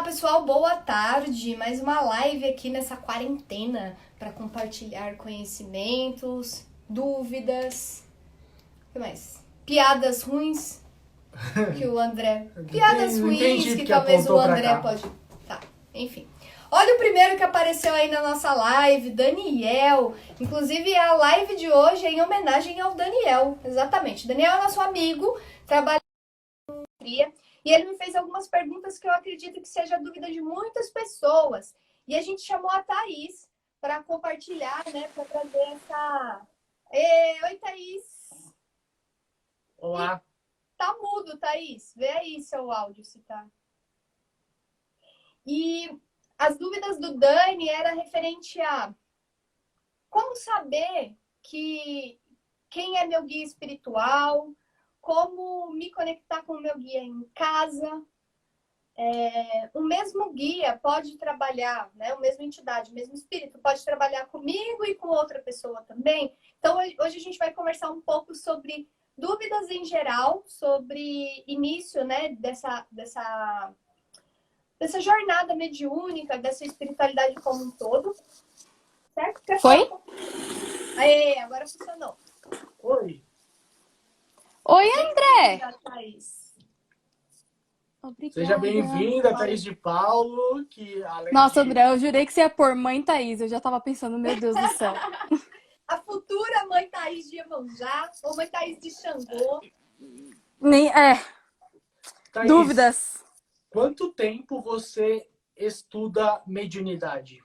pessoal, boa tarde. Mais uma live aqui nessa quarentena para compartilhar conhecimentos, dúvidas, o que mais? Piadas ruins que o André. Piadas Não ruins entendi que porque talvez o apontou pra André cá. pode. Tá, enfim. Olha o primeiro que apareceu aí na nossa live, Daniel. Inclusive a live de hoje é em homenagem ao Daniel. Exatamente. Daniel é nosso amigo, trabalha e ele me fez algumas perguntas que eu acredito que seja dúvida de muitas pessoas. E a gente chamou a Thaís para compartilhar, né? Para trazer essa. Oi, Thaís. Olá. Tá mudo, Thaís. Vê aí seu áudio se tá. E as dúvidas do Dani era referente a como saber que quem é meu guia espiritual, como me conectar com o meu guia em casa. O mesmo guia pode trabalhar, né? O mesmo entidade, o mesmo espírito pode trabalhar comigo e com outra pessoa também. Então, hoje a gente vai conversar um pouco sobre dúvidas em geral, sobre início, né? Dessa jornada mediúnica, dessa espiritualidade como um todo. Certo? Quer falar? Foi? Aê, agora funcionou. Oi. Oi, André! Bem-vinda, Thaís. Obrigada. Seja bem-vinda, Thaís de Paulo, que além Nossa, de... André, eu jurei que você ia pôr Mãe Thaís. Eu já tava pensando, meu Deus do céu. A futura Mãe Thaís de Iemanjá ou Mãe Thaís de Xangô. Thaís, Dúvidas. quanto tempo você estuda mediunidade?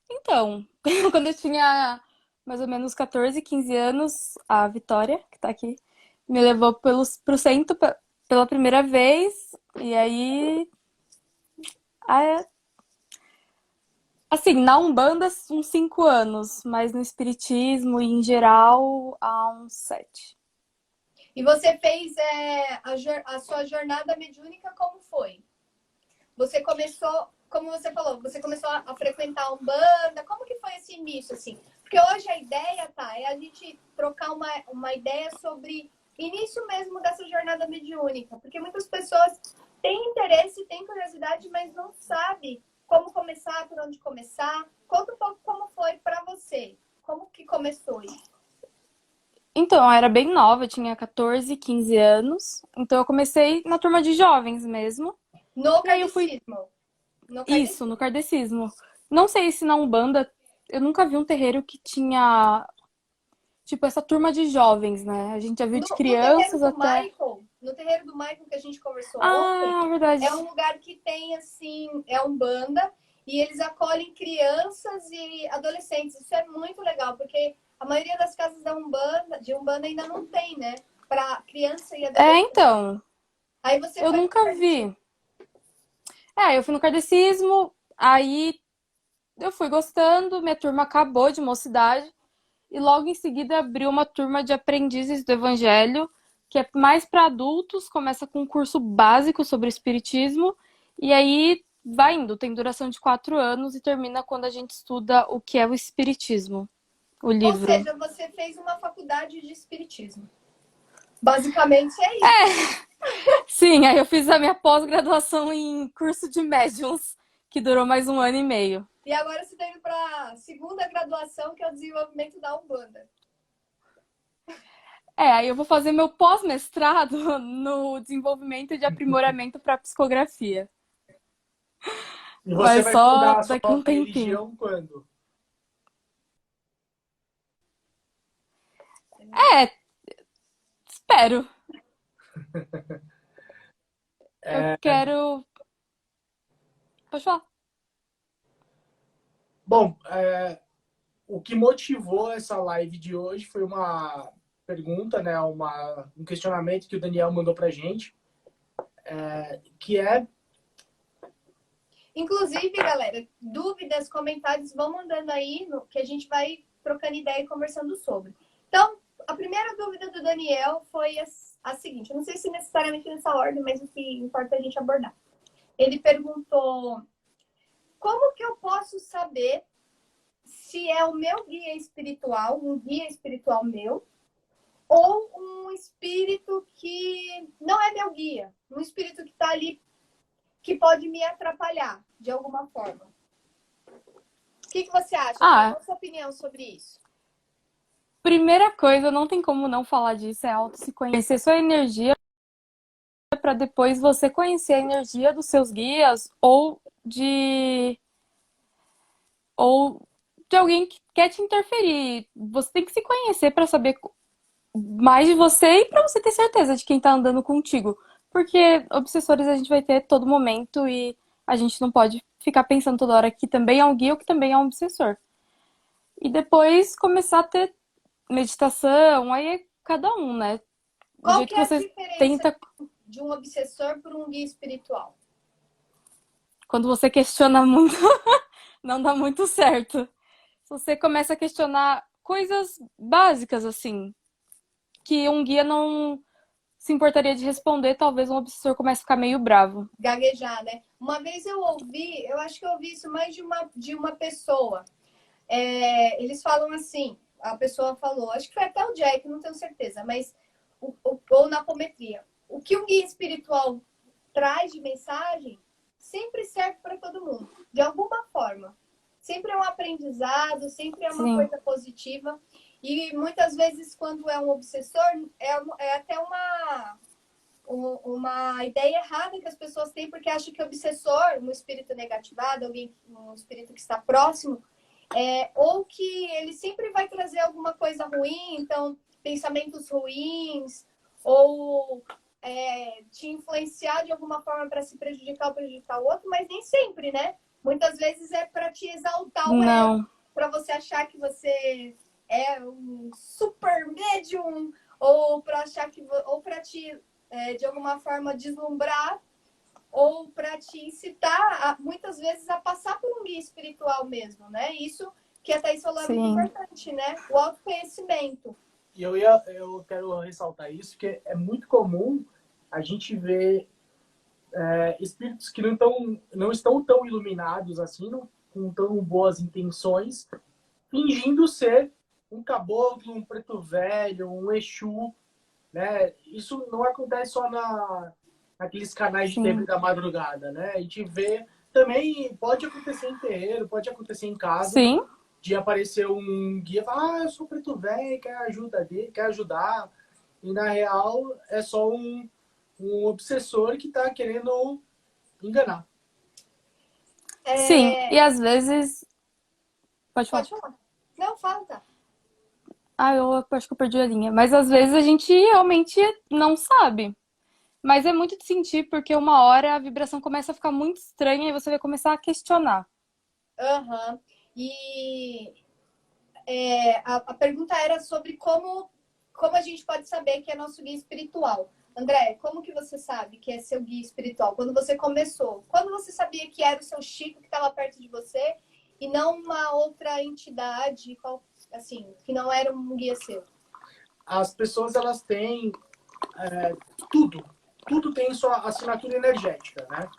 Então, quando eu tinha mais ou menos 14, 15 anos, a Vitória, que tá aqui, me levou pro centro pela primeira vez. E aí, ah, assim, na Umbanda, uns 5 anos, mas no Espiritismo e em geral, há uns 7. E você fez a sua jornada mediúnica como foi? Você começou, como você falou, você começou a frequentar a Umbanda. Como que foi esse início, assim? Porque hoje a ideia, tá, é a gente trocar uma ideia sobre início mesmo dessa jornada mediúnica. Porque muitas pessoas têm interesse, têm curiosidade, mas não sabem como começar, por onde começar. Conta um pouco como foi para você. Como que começou isso? Então, eu era bem nova, eu tinha 14, 15 anos. Então, eu comecei na turma de jovens mesmo. No E aí, eu fui, kardecismo. No isso, kardecismo. no kardecismo. Não sei se na Umbanda, eu nunca vi um terreiro que tinha, tipo, essa turma de jovens, né? A gente já viu de No terreiro crianças do até. Michael, no terreiro do Michael que a gente conversou ontem, Ah, verdade. é um lugar que tem, assim, é Umbanda, e eles acolhem crianças e adolescentes. Isso é muito legal, porque a maioria das casas de Umbanda ainda não tem, né? Para criança e É, adolescente. então, Aí você eu foi pro nunca kardecismo. vi. Eu fui no kardecismo, aí eu fui gostando, minha turma acabou de mocidade. E logo em seguida abriu uma turma de aprendizes do Evangelho, que é mais para adultos, começa com um curso básico sobre espiritismo, e aí vai indo, tem duração de 4 anos e termina quando a gente estuda o que é o espiritismo, o Ou livro. seja, você fez uma faculdade de espiritismo. Basicamente é isso. Sim, aí eu fiz a minha pós-graduação em curso de médiums, que durou mais 1 ano e meio. E agora você está indo para a segunda graduação, que é o desenvolvimento da Umbanda. Aí eu vou fazer meu pós-mestrado no desenvolvimento de aprimoramento para psicografia. E você Mas vai só fundar a daqui sua um tempinho. religião quando? É, espero. Eu quero. Pode falar. Bom, o que motivou essa live de hoje foi uma pergunta, né, um questionamento que o Daniel mandou pra gente, que é... Inclusive, galera, dúvidas, comentários, vão mandando aí, que a gente vai trocando ideia e conversando sobre. Então, a primeira dúvida do Daniel foi a seguinte, eu não sei se necessariamente nessa ordem, mas o que importa é a gente abordar. Ele perguntou, como que eu posso saber se é o meu guia espiritual, um guia espiritual meu, ou um espírito que não é meu guia, um espírito que está ali que pode me atrapalhar de alguma forma. O que você acha? Ah, Qual a sua opinião sobre isso? primeira coisa, não tem como não falar disso, é auto se conhecer sua energia para depois você conhecer a energia dos seus guias ou de alguém que quer te interferir. Você tem que se conhecer para saber mais de você e para você ter certeza de quem tá andando contigo. Porque obsessores a gente vai ter todo momento e a gente não pode ficar pensando toda hora que também é um guia ou que também é um obsessor. E depois começar a ter meditação, aí é cada um, né? Do Qual jeito que que é a você diferença tenta, de um obsessor para um guia espiritual? quando você questiona muito, não dá muito certo. Se você começa a questionar coisas básicas, assim, que um guia não se importaria de responder, talvez um obsessor comece a ficar meio bravo. Gaguejar, né? Uma vez eu ouvi, eu acho que eu ouvi isso mais de uma pessoa. Eles falam assim, a pessoa falou, acho que foi até o Jack, não tenho certeza, mas ou na apometria. O que um guia espiritual traz de mensagem sempre serve para todo mundo, de alguma forma. Sempre é um aprendizado, sempre é uma Sim, coisa positiva. E muitas vezes, quando é um obsessor, é até uma ideia errada que as pessoas têm, porque acham que o obsessor, um espírito negativado, um espírito que está próximo, ou que ele sempre vai trazer alguma coisa ruim, então pensamentos ruins, ou te influenciar de alguma forma para se prejudicar ou prejudicar o outro, mas nem sempre, né? Muitas vezes é para te exaltar o ego, não, para você achar que você é um super médium, ou para achar que ou para te de alguma forma deslumbrar ou para te incitar muitas vezes a passar por um guia espiritual mesmo, né? Isso que a Thaís falou é muito sim, importante, né? O autoconhecimento. E eu quero ressaltar isso, que é muito comum a gente ver espíritos que não estão tão iluminados assim, não, com tão boas intenções, fingindo ser um caboclo, um preto velho, um exu, né? Isso não acontece só naqueles canais de TV sim, da madrugada, né? A gente vê também, pode acontecer em terreiro, pode acontecer em casa, sim, de aparecer um guia e falar, eu sou preto velho, quer ajudar. E na real é só um obsessor que está querendo enganar. sim. É... E às vezes. Pode falar. Pode falar. Não, fala, tá. Ah, eu acho que eu perdi a linha. Mas às vezes a gente realmente não sabe. Mas é muito de sentir, porque uma hora a vibração começa a ficar muito estranha e você vai começar a questionar. Uhum. E a pergunta era sobre como a gente pode saber que é nosso guia espiritual. André, como que você sabe que é seu guia espiritual? Quando você começou? Quando você sabia que era o seu Chico que estava perto de você e não uma outra entidade, assim, que não era um guia seu? As pessoas, elas têm tudo. Tudo tem sua assinatura energética, né?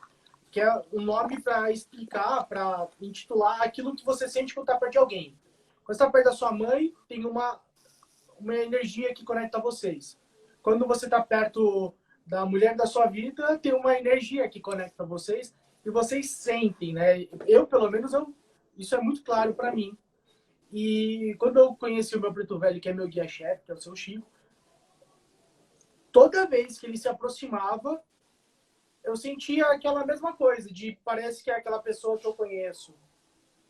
Que é um nome para explicar, para intitular aquilo que você sente quando está perto de alguém. Quando você está perto da sua mãe, tem uma energia que conecta vocês. Quando você está perto da mulher da sua vida, tem uma energia que conecta vocês e vocês sentem, né? Eu, pelo menos, isso é muito claro para mim. E quando eu conheci o meu preto velho, que é meu guia-chefe, que é o seu Chico, toda vez que ele se aproximava, eu sentia aquela mesma coisa, de parece que é aquela pessoa que eu conheço.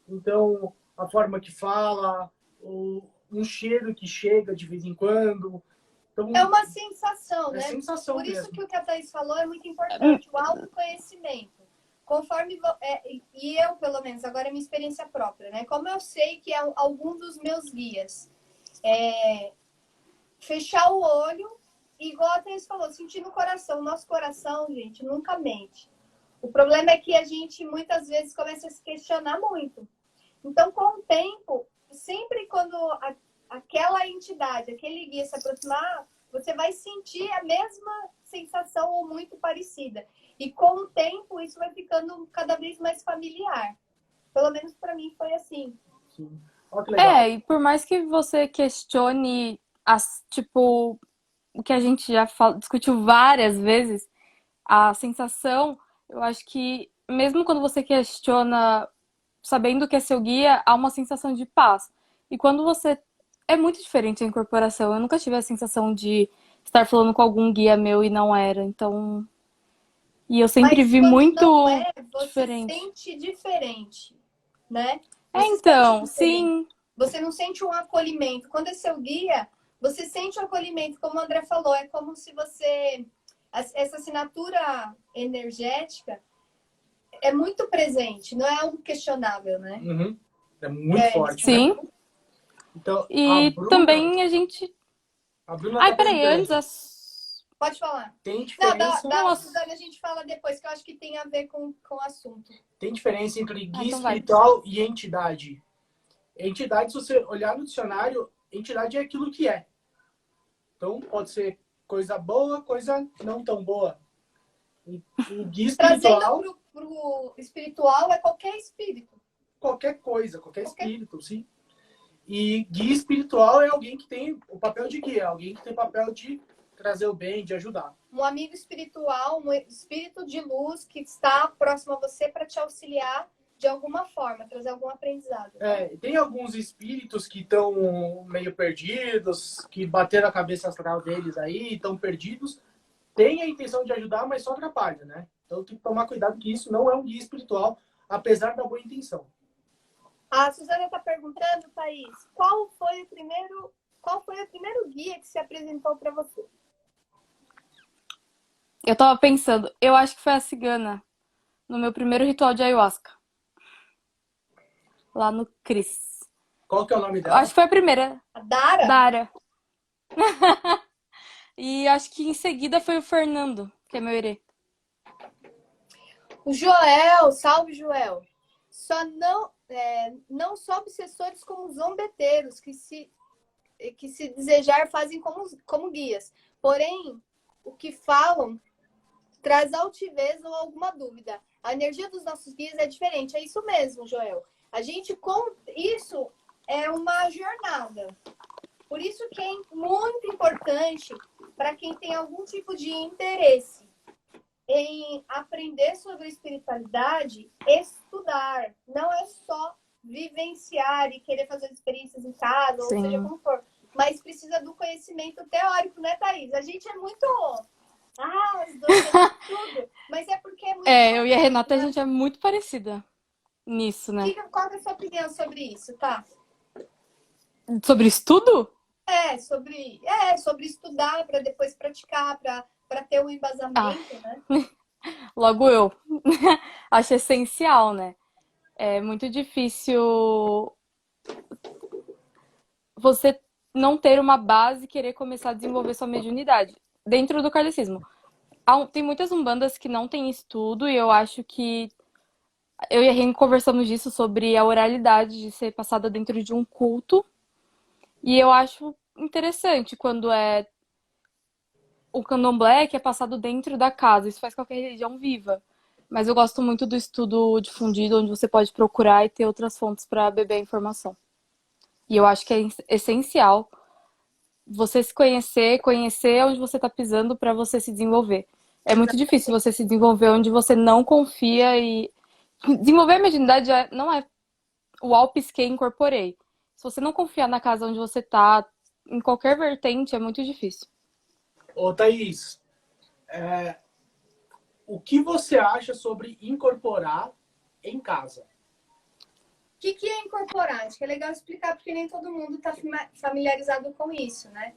Então, a forma que fala, um cheiro que chega de vez em quando. É Então, uma sensação, é né? sensação Por isso mesmo. que o que a Thaís falou é muito importante, o autoconhecimento. Conforme. E eu, pelo menos, agora é minha experiência própria, né? Como eu sei que é algum dos meus guias, fechar o olho, igual a Thaís falou, sentir no coração. O nosso coração, gente, nunca mente. O problema é que a gente muitas vezes começa a se questionar muito. Então, com o tempo, sempre quando aquela entidade, aquele guia se aproximar, você vai sentir a mesma sensação ou muito parecida. E com o tempo, isso vai ficando cada vez mais familiar. Pelo menos para mim foi assim. Sim. Olha que legal. E por mais que você questione tipo, o que a gente já discutiu várias vezes, a sensação, Eu acho que mesmo quando você questiona, sabendo que é seu guia, há uma sensação de paz. E quando você. É muito diferente a incorporação. Eu nunca tive a sensação de estar falando com algum guia meu e não era. Então. E eu sempre Mas vi quando não muito é, você diferente. sente diferente, né? É, Você sente então, diferente. sim. Você não sente um acolhimento. Quando é seu guia, você sente o acolhimento, como o André falou, é como se você. Essa assinatura energética é muito presente, não é algo questionável, né? Uhum. É muito forte, né? Sim. Então, E também a gente. a Bruna Ai, tá peraí, antes. perguntando, Pode falar. tem Não, diferença, Não, da Suzana a gente fala depois, que eu acho que tem a ver com o assunto. tem diferença entre Ah, guia então vai. espiritual e entidade. Entidade, se você olhar no dicionário, entidade é aquilo que é. Então, pode ser coisa boa, coisa não tão boa. O guia espiritual, Trazendo pro espiritual é qualquer espírito. qualquer coisa, qualquer espírito, sim. E guia espiritual é alguém que tem o papel de guia, alguém que tem o papel de trazer o bem, de ajudar. Um amigo espiritual, um espírito de luz que está próximo a você para te auxiliar de alguma forma, trazer algum aprendizado. É, tem alguns espíritos que estão meio perdidos, que bateram a cabeça astral deles aí, estão perdidos. Tem a intenção de ajudar, mas só atrapalha, né? Então tem que tomar cuidado que isso não é um guia espiritual, apesar da boa intenção. A Suzana está perguntando, Thaís, qual foi o primeiro guia que se apresentou para você? Eu tava pensando, eu acho que foi a cigana, no meu primeiro ritual de ayahuasca. Lá no Cris. Qual que é o nome Eu dela? acho que foi a primeira. A Dara? Dara. E acho que em seguida foi o Fernando, que é meu herê. O Joel, salve Joel. Só não só obsessores como zombeteiros que se desejar fazem como guias. Porém, o que falam traz altivez ou alguma dúvida. A energia dos nossos guias é diferente. É isso mesmo, Joel. Isso é uma jornada. Por isso que é muito importante para quem tem algum tipo de interesse em aprender sobre espiritualidade, estudar. Não é só vivenciar e querer fazer experiências em casa, Sim. ou seja como for. Mas precisa do conhecimento teórico, né, Thaís? A gente é muito... as duas tudo. Mas é porque é muito... Eu e a Renata, a gente é muito parecida nisso, né? Qual é a sua opinião sobre isso, tá? Sobre estudo? Sobre estudar para depois praticar, para ter um embasamento, né? Logo eu. Acho essencial, né? É muito difícil você não ter uma base e querer começar a desenvolver sua mediunidade dentro do kardecismo. Tem muitas umbandas que não têm estudo e eu acho que eu e a Ren conversamos disso sobre a oralidade de ser passada dentro de um culto. E eu acho interessante quando é o candomblé que é passado dentro da casa. Isso faz qualquer religião viva. Mas eu gosto muito do estudo difundido, onde você pode procurar e ter outras fontes para beber a informação. E eu acho que é essencial você se conhecer onde você está pisando para você se desenvolver. É muito difícil você se desenvolver onde você não confia e... Desenvolver a mediunidade não é o pisquei e incorporei. Se você não confiar na casa onde você tá, em qualquer vertente, é muito difícil. Ô, Thaís, o que você acha sobre incorporar em casa? O que é incorporar? Acho que é legal explicar, porque nem todo mundo está familiarizado com isso, né?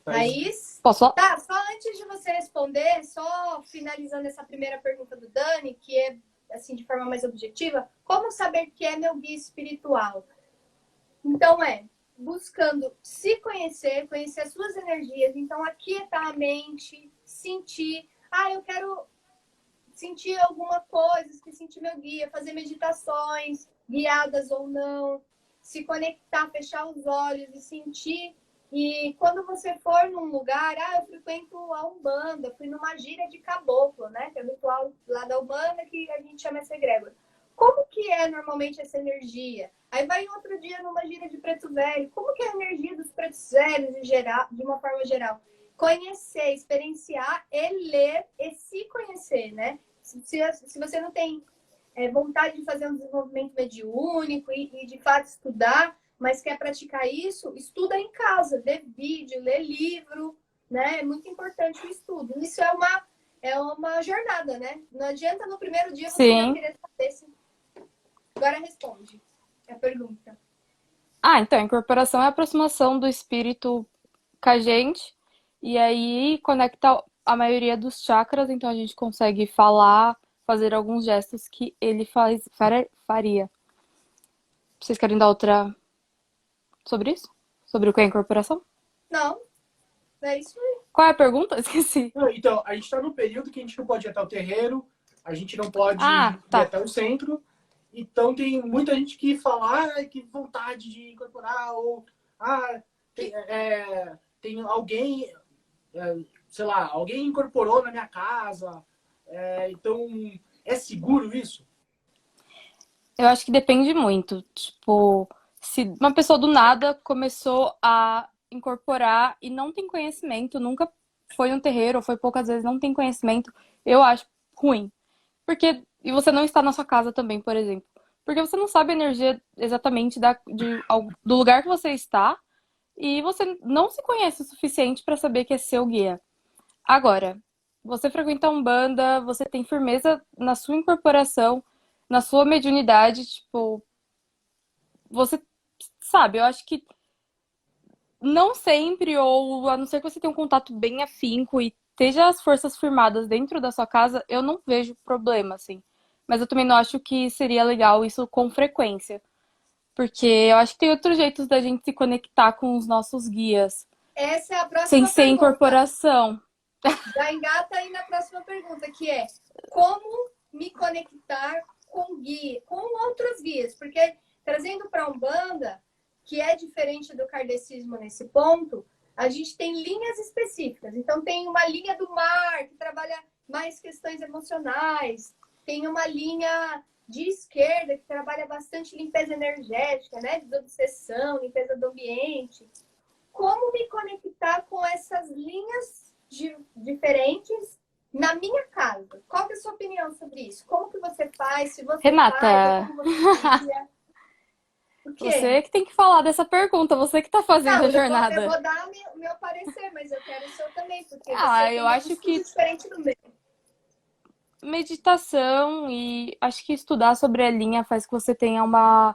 Thaís? Posso falar? Tá, só antes de você responder, só finalizando essa primeira pergunta do Dani, que é, assim, de forma mais objetiva, como saber que é meu guia espiritual? Então, buscando se conhecer, conhecer as suas energias, então aquietar a mente, sentir, eu quero sentir alguma coisa, sentir meu guia, fazer meditações, guiadas ou não, se conectar, fechar os olhos e sentir. E quando você for num lugar, eu frequento a Umbanda, fui numa gira de caboclo, né? Que é o ritual lá da Umbanda que a gente chama essa egrégora. Como que é normalmente essa energia? Aí vai outro dia numa gira de preto velho. Como que é a energia dos pretos velhos em geral, de uma forma geral? conhecer, experienciar e ler e se conhecer, né? Se você não tem vontade de fazer um desenvolvimento mediúnico e de fato estudar, mas quer praticar isso, estuda em casa, vê vídeo, lê livro, né? É muito importante o estudo. Isso é uma jornada, né? Não adianta no primeiro dia você já Sim. querer saber se... Agora responde a pergunta. Então, a incorporação é a aproximação do espírito com a gente, e aí conecta a maioria dos chakras, então a gente consegue falar, fazer alguns gestos que ele faria. Vocês querem dar outra sobre isso? Sobre o que é incorporação? Não, é isso aí. Qual é a pergunta? Esqueci. Não, então, a gente está no período que a gente não pode ir até o terreiro, a gente não pode ir Tá. até o centro. Então tem muita gente que fala, que vontade de incorporar, ou tem alguém, sei lá, alguém incorporou na minha casa. Então, é seguro isso? Eu acho que depende muito. Tipo, se uma pessoa do nada começou a incorporar e não tem conhecimento, nunca foi um terreiro, ou foi poucas vezes, não tem conhecimento, eu acho ruim. E você não está na sua casa também, por exemplo. Porque você não sabe a energia exatamente do lugar que você está e você não se conhece o suficiente para saber que é seu guia. Agora, você frequenta a Umbanda, você tem firmeza na sua incorporação, na sua mediunidade, tipo, você sabe, eu acho que não sempre, ou a não ser que você tenha um contato bem afinco e esteja as forças firmadas dentro da sua casa, eu não vejo problema, assim. Mas eu também não acho que seria legal isso com frequência. Porque eu acho que tem outros jeitos da gente se conectar com os nossos guias, Essa é a sem próxima ser pergunta. incorporação. Já engata aí na próxima pergunta, que é como me conectar com guia, com outros guias? Porque trazendo para a Umbanda, que é diferente do kardecismo nesse ponto, a gente tem linhas específicas. Então tem uma linha do mar, que trabalha mais questões emocionais, tem uma linha de esquerda, que trabalha bastante limpeza energética, né? Desobsessão, limpeza do ambiente. Como me conectar com essas linhas diferentes na minha casa? Qual que é a sua opinião sobre isso? Como que você faz? Se você Renata, faz, como você fazia? O quê? você que tem que falar dessa pergunta, você que tá fazendo Não, a jornada. eu vou dar o meu parecer, mas eu quero o seu também, porque você Eu tem um acho estudo que diferente do meu. meditação e acho que estudar sobre a linha faz que você tenha uma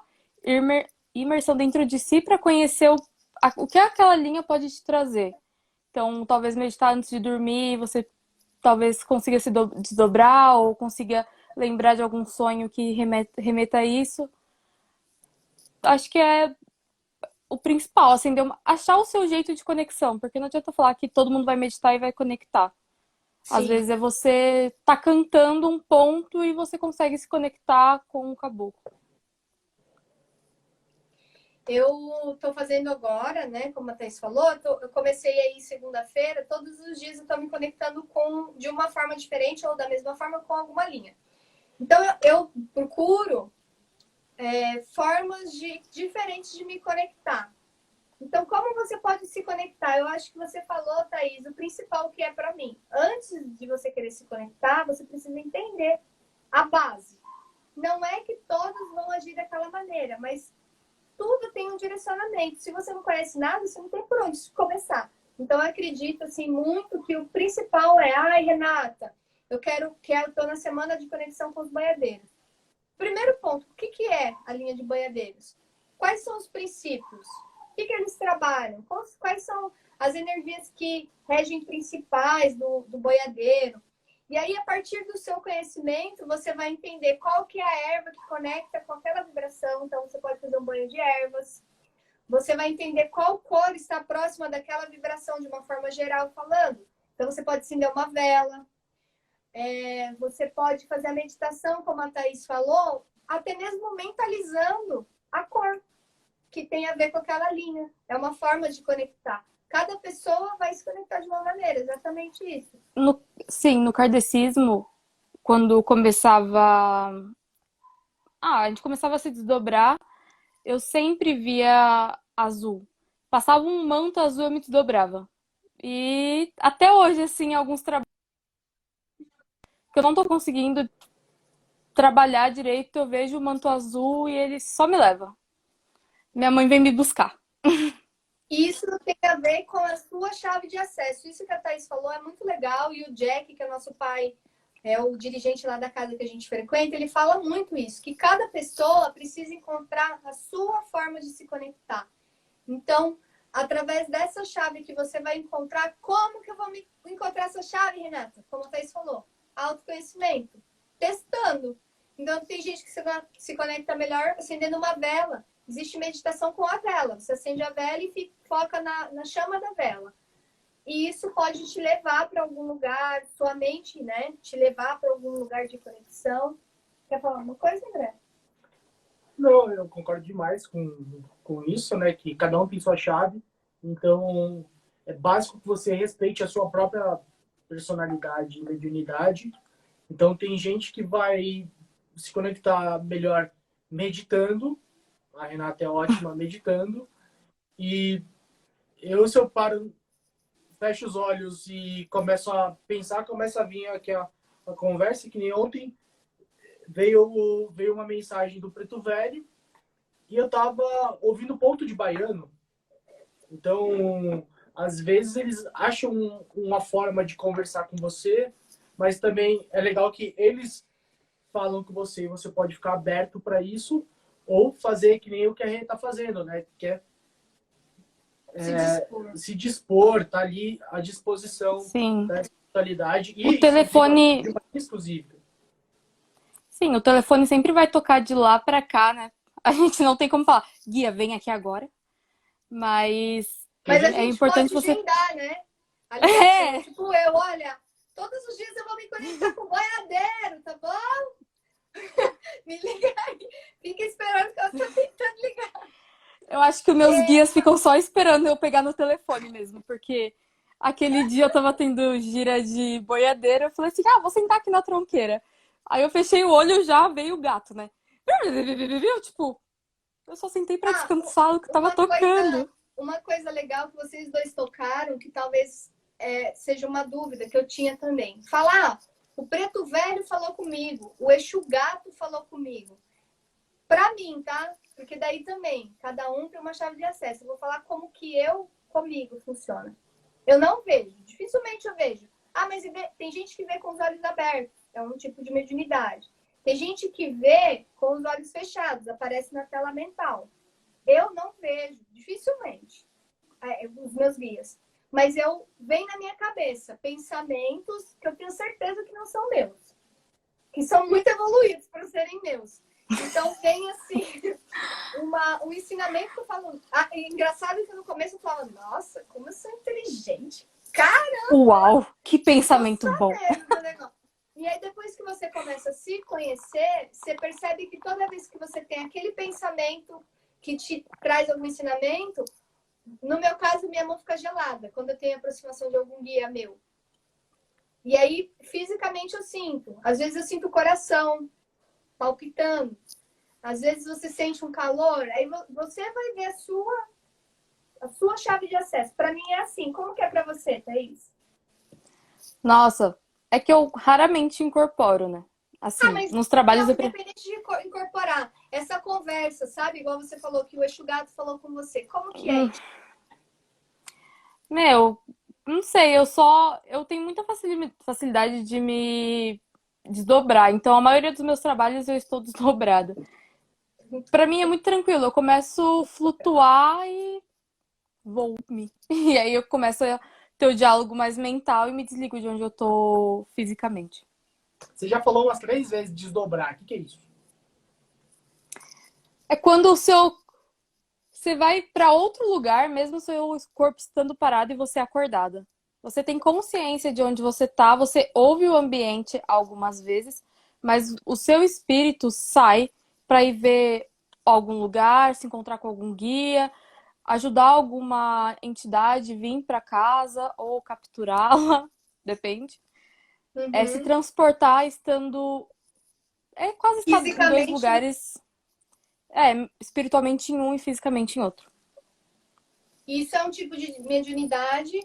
imersão dentro de si para conhecer o que aquela linha pode te trazer. Então, talvez meditar antes de dormir, você talvez consiga se desdobrar ou consiga lembrar de algum sonho que remeta a isso. Acho que é o principal, assim, achar o seu jeito de conexão, porque não adianta falar que todo mundo vai meditar e vai conectar. Às Sim. vezes é você tá cantando um ponto e você consegue se conectar com o caboclo. Eu estou fazendo agora, né? Como a Thais falou, eu comecei aí segunda-feira, todos os dias eu estou me conectando de uma forma diferente ou da mesma forma com alguma linha. Então eu procuro formas diferentes de me conectar. Então, como você pode se conectar? Eu acho que você falou, Thaís, o principal que é para mim. Antes de você querer se conectar, você precisa entender a base. Não é que todos vão agir daquela maneira, mas tudo tem um direcionamento. Se você não conhece nada, você não tem por onde começar. Então, eu acredito assim, muito que o principal é, Renata, eu estou na semana de conexão com os boiadeiros. Primeiro ponto, o que é a linha de boiadeiros? Quais são os princípios? O que eles trabalham? Quais são as energias que regem principais do boiadeiro? E aí, a partir do seu conhecimento, você vai entender qual que é a erva que conecta com aquela vibração. Então, você pode fazer um banho de ervas. Você vai entender qual cor está próxima daquela vibração de uma forma geral falando. Então, você pode acender uma vela. Você pode fazer a meditação, como a Thaís falou, até mesmo mentalizando a cor que tem a ver com aquela linha. É uma forma de conectar. Cada pessoa vai se conectar de uma maneira, exatamente isso. Sim, no kardecismo, quando a gente começava a se desdobrar, eu sempre via azul. Passava um manto azul, eu me desdobrava. E até hoje, assim, alguns trabalhos que eu não tô conseguindo trabalhar direito, eu vejo o manto azul e ele só me leva. Minha mãe vem me buscar. E isso tem a ver com a sua chave de acesso. Isso que a Thaís falou é muito legal. E o Jack, que é nosso pai, é o dirigente lá da casa que a gente frequenta, ele fala muito isso, que cada pessoa precisa encontrar a sua forma de se conectar. Então, através dessa chave que você vai encontrar, como que eu vou encontrar essa chave, Renata? Como a Thaís falou, autoconhecimento, testando. Então, tem gente que se conecta melhor acendendo uma vela. Existe meditação com a vela. Você acende a vela e foca na chama da vela. E isso pode te levar para algum lugar, sua mente, né? Te levar para algum lugar de conexão. Quer falar uma coisa, André? Não, eu concordo demais com isso, né? Que cada um tem sua chave. Então, é básico que você respeite a sua própria personalidade e mediunidade. Então, tem gente que vai se conectar melhor meditando. A Renata é ótima meditando. E se eu paro, fecho os olhos e começo a pensar, começa a vir aqui a conversa, que nem ontem veio uma mensagem do Preto Velho e eu tava ouvindo ponto de baiano. Então, às vezes eles acham uma forma de conversar com você, mas também é legal que eles falam com você e você pode ficar aberto para isso ou fazer que nem o que a Rê tá fazendo, né? Que é se dispor, tá ali à disposição Sim. da espiritualidade O telefone. de uma exclusiva. Sim, o telefone sempre vai tocar de lá pra cá, né? A gente não tem como falar, guia, vem aqui agora. Mas Mas a é gente importante pode você. agendar, né? A ligação. Tipo eu, olha, todos os dias eu vou me conectar com o boiadeiro, tá bom? Me liga aí. Fica esperando que eu tô tentando ligar. Eu acho que os meus guias ficam só esperando eu pegar no telefone mesmo, porque aquele dia eu tava tendo gira de boiadeira, eu falei assim, vou sentar aqui na tronqueira. Aí eu fechei o olho, já veio o gato, né? Tipo, eu só sentei pra descansar o que tava tocando. Uma coisa legal que vocês dois tocaram, que talvez seja uma dúvida que eu tinha também. Falar, o Preto Velho falou comigo, o Exu Gato falou comigo. Pra mim, tá? Porque daí também, cada um tem uma chave de acesso. Eu vou falar como que comigo, funciona. Eu não vejo, dificilmente eu vejo. Mas tem gente que vê com os olhos abertos. É um tipo de mediunidade. Tem gente que vê com os olhos fechados, aparece na tela mental. Eu não vejo, dificilmente, os meus guias. Mas vem na minha cabeça pensamentos que eu tenho certeza que não são meus. Que são muito evoluídos para serem meus. Então vem assim, um ensinamento que eu falo. Engraçado que no começo eu falava, nossa, como eu sou inteligente. Caramba! Uau, que pensamento bom. E aí, depois que você começa a se conhecer, você percebe que toda vez que você tem aquele pensamento que te traz algum ensinamento, no meu caso, minha mão fica gelada quando eu tenho aproximação de algum guia meu. E aí, fisicamente, eu sinto. Às vezes, eu sinto o coração palpitando. Às vezes, você sente um calor. Aí, você vai ver a sua chave de acesso. Para mim, é assim. Como que é para você, Thaís? Nossa, é que eu raramente incorporo, né? Assim, mas nos trabalhos... não, independente de incorporar essa conversa, sabe? Igual você falou que o Exu Gato falou com você. Como que é? Meu, não sei, eu tenho muita facilidade de me desdobrar. Então, a maioria dos meus trabalhos eu estou desdobrada. Pra mim é muito tranquilo. Eu começo a flutuar e vou-me. E aí eu começo a ter o diálogo mais mental e me desligo de onde eu tô fisicamente. Você já falou umas 3 vezes desdobrar. O que é isso? É quando você vai para outro lugar, mesmo o seu corpo estando parado e você acordada. Você tem consciência de onde você tá, você ouve o ambiente algumas vezes, mas o seu espírito sai para ir ver algum lugar, se encontrar com algum guia, ajudar alguma entidade, vir para casa ou capturá-la, depende. É se transportar estando... É quase estar em 2 lugares... espiritualmente em um e fisicamente em outro. Isso é um tipo de mediunidade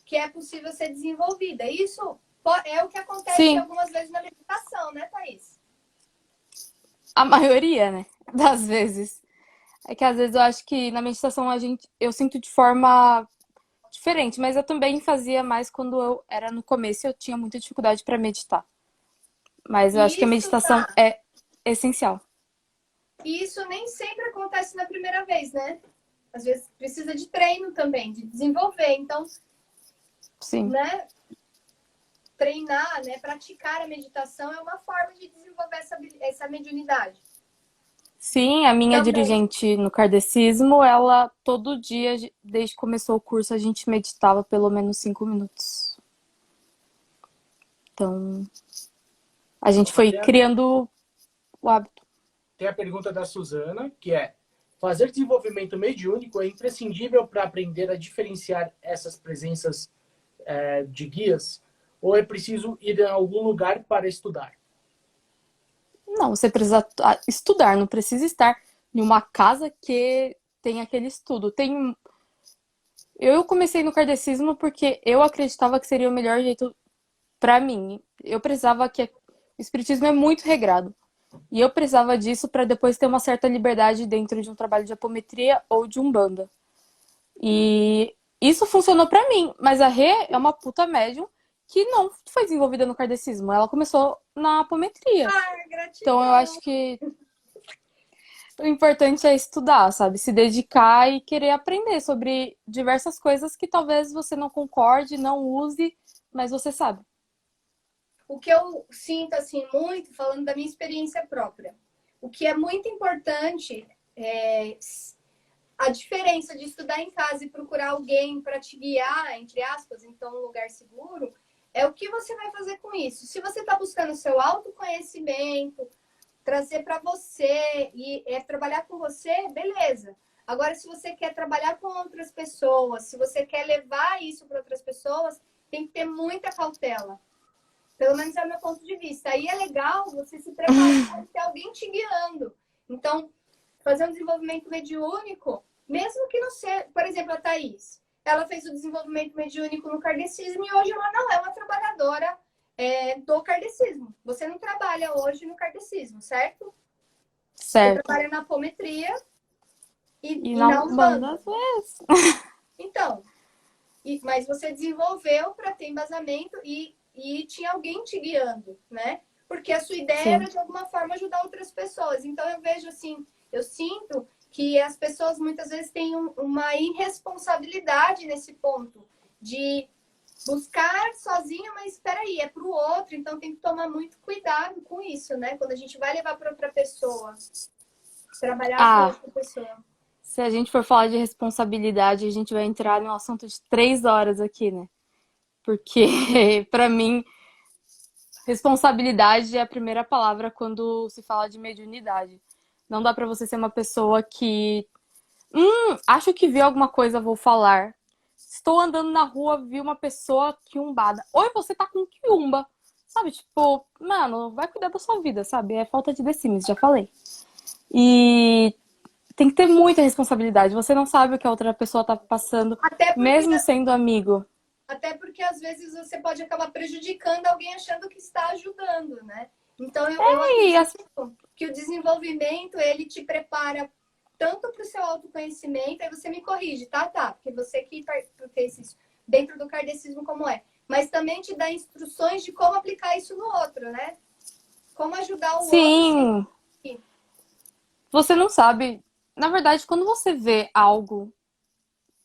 que é possível ser desenvolvida. Isso é o que acontece Sim, algumas vezes na meditação, né, Thaís? a maioria, né, das vezes. É que às vezes eu acho que na meditação eu sinto de forma diferente, mas eu também fazia mais quando eu era no começo e eu tinha muita dificuldade para meditar. Mas eu acho que a E isso, meditação tá? é essencial. E isso nem sempre acontece na primeira vez, né? Às vezes precisa de treino também, de desenvolver. Então, Sim. né, treinar, né, praticar a meditação é uma forma de desenvolver essa mediunidade. Sim, a minha Também. dirigente no kardecismo, ela todo dia, desde que começou o curso, a gente meditava pelo menos 5 minutos. Então, a gente foi criando o hábito. Tem a pergunta da Suzana, que é: fazer desenvolvimento mediúnico é imprescindível para aprender a diferenciar essas presenças de guias? Ou é preciso ir a algum lugar para estudar? Não, você precisa estudar, não precisa estar em uma casa que tem aquele estudo. Eu comecei no kardecismo porque eu acreditava que seria o melhor jeito para mim. Eu precisava que o espiritismo é muito regrado. E eu precisava disso para depois ter uma certa liberdade dentro de um trabalho de apometria ou de umbanda. E isso funcionou para mim, mas a Rê é uma puta médium que não foi desenvolvida no kardecismo. Ela começou na apometria. Ah, Então eu acho gratidão. que o importante é estudar, sabe? Se dedicar e querer aprender sobre diversas coisas que talvez você não concorde, não use, mas você sabe. O que eu sinto, assim, muito, falando da minha experiência própria, o que é muito importante é a diferença de estudar em casa e procurar alguém para te guiar, entre aspas, então um lugar seguro, é o que você vai fazer com isso. Se você está buscando seu autoconhecimento, trazer para você e trabalhar com você, beleza. Agora, se você quer trabalhar com outras pessoas, se você quer levar isso para outras pessoas, tem que ter muita cautela. Pelo menos é o meu ponto de vista. Aí é legal você se preparar e ter alguém te guiando. Então, fazer um desenvolvimento mediúnico, mesmo que não seja, por exemplo, a Thaís, ela fez o desenvolvimento mediúnico no kardecismo e hoje ela não é uma trabalhadora do kardecismo. Você não trabalha hoje no kardecismo, certo? Você Certo. trabalha na apometria E e na na Umbanda, Umbanda. às vezes. Então, mas você desenvolveu para ter embasamento e tinha alguém te guiando, né? Porque a sua ideia Sim. era, de alguma forma, ajudar outras pessoas. Então, eu vejo assim, eu sinto que as pessoas muitas vezes têm uma irresponsabilidade nesse ponto de buscar sozinha, mas espera aí, é para o outro, então tem que tomar muito cuidado com isso, né? Quando a gente vai levar para outra pessoa, trabalhar com Ah, outra pessoa. se a gente for falar de responsabilidade, a gente vai entrar num assunto de 3 horas aqui, né? Porque, pra mim, responsabilidade é a primeira palavra quando se fala de mediunidade. Não dá pra você ser uma pessoa que acho que vi alguma coisa, vou falar. Estou andando na rua, vi uma pessoa quiumbada. Oi, você tá com quiumba. Sabe, tipo, mano, vai cuidar da sua vida, sabe? É falta de decimes, já falei. E tem que ter muita responsabilidade. Você não sabe o que a outra pessoa tá passando, Até porque mesmo sendo amigo. Até porque às vezes você pode acabar prejudicando alguém achando que está ajudando, né? Então eu E acredito que o desenvolvimento ele te prepara tanto para o seu autoconhecimento, aí você me corrige, tá? Tá, porque você que fez isso dentro do kardecismo como é. Mas também te dá instruções de como aplicar isso no outro, né? Como ajudar o outro. sim, você não sabe. Na verdade, quando você vê algo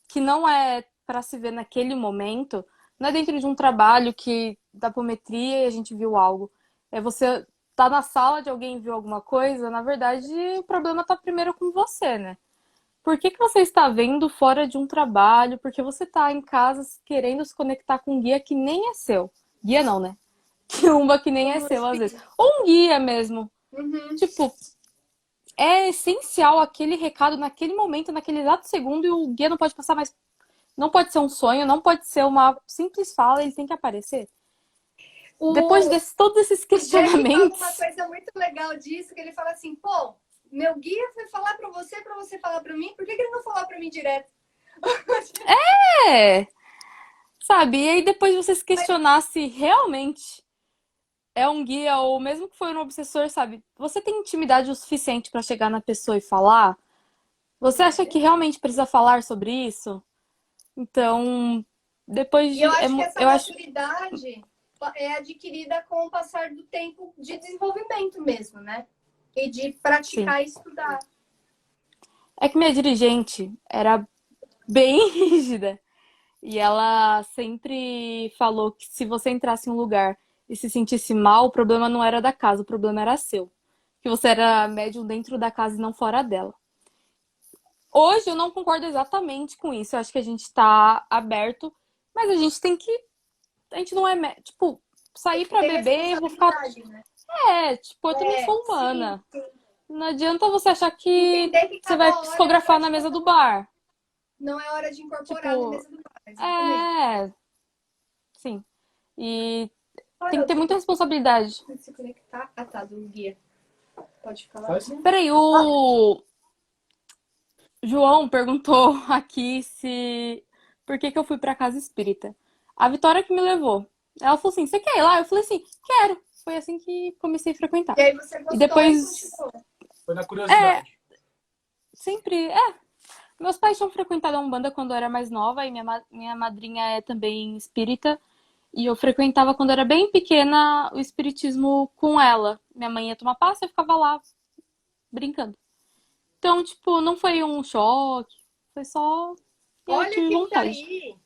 que não é para se ver naquele momento, não é dentro de um trabalho que da apometria e a gente viu algo. É você tá na sala de alguém e viu alguma coisa, na verdade, o problema tá primeiro com você, né? Por que você está vendo fora de um trabalho? Porque você tá em casa querendo se conectar com um guia que nem é seu. Guia não, né? Quiumba que nem é Um seu, às vezes. espírito. Ou um guia mesmo. Uhum. Tipo, é essencial aquele recado naquele momento, naquele exato segundo, e o guia não pode passar mais. Não pode ser um sonho, não pode ser uma simples fala, ele tem que aparecer. Depois O, de todos esses o Jack fala uma questionamentos. coisa muito legal disso, que ele fala assim, pô, meu guia foi falar para você falar para mim, por que ele não falou para mim direto? É. sabe? E aí depois você se questionar se realmente é um guia ou mesmo que foi um obsessor, sabe? Você tem intimidade o suficiente pra chegar na pessoa e falar? Você acha que realmente precisa falar sobre isso? Então, depois E eu de. acho que essa Eu acho. maturidade é adquirida com o passar do tempo de desenvolvimento mesmo, né? E de Sim. praticar e estudar. É que minha dirigente era bem rígida. E ela sempre falou que se você entrasse em um lugar e se sentisse mal, o problema não era da casa, o problema era seu. Que você era médium dentro da casa e não fora dela. Hoje eu não concordo exatamente com isso. Eu acho que a gente tá aberto, mas a gente tem que. A gente não é. Tipo, sair pra Ter beber, eu vou ficar. responsabilidade, né? Tipo, eu também sou Sim, humana. sim. Não adianta você achar que Entender que você vai cada hora é hora psicografar na de mesa do cada bar. não é hora de incorporar na Tipo, mesa do bar, exatamente. é. Sim. E tem Olha, que ter muita responsabilidade. se conectar. Ah, tá, do guia. Pode falar. Faz sim. Peraí, o João perguntou aqui se por que que eu fui pra casa espírita. A Vitória que me levou. Ela falou assim: "Você quer ir lá?" Eu falei assim: "Quero." Foi assim que comecei a frequentar. E aí você E gostou e depois, continuou. Foi na é, curiosidade. sempre, meus pais tinham frequentado a Umbanda quando eu era mais nova e minha madrinha é também espírita. E eu frequentava quando era bem pequena o espiritismo com ela. Minha mãe ia tomar passe e eu ficava lá brincando. Então, tipo, não foi um choque, foi só. E aí eu Olha tive quem tá vontade. aí.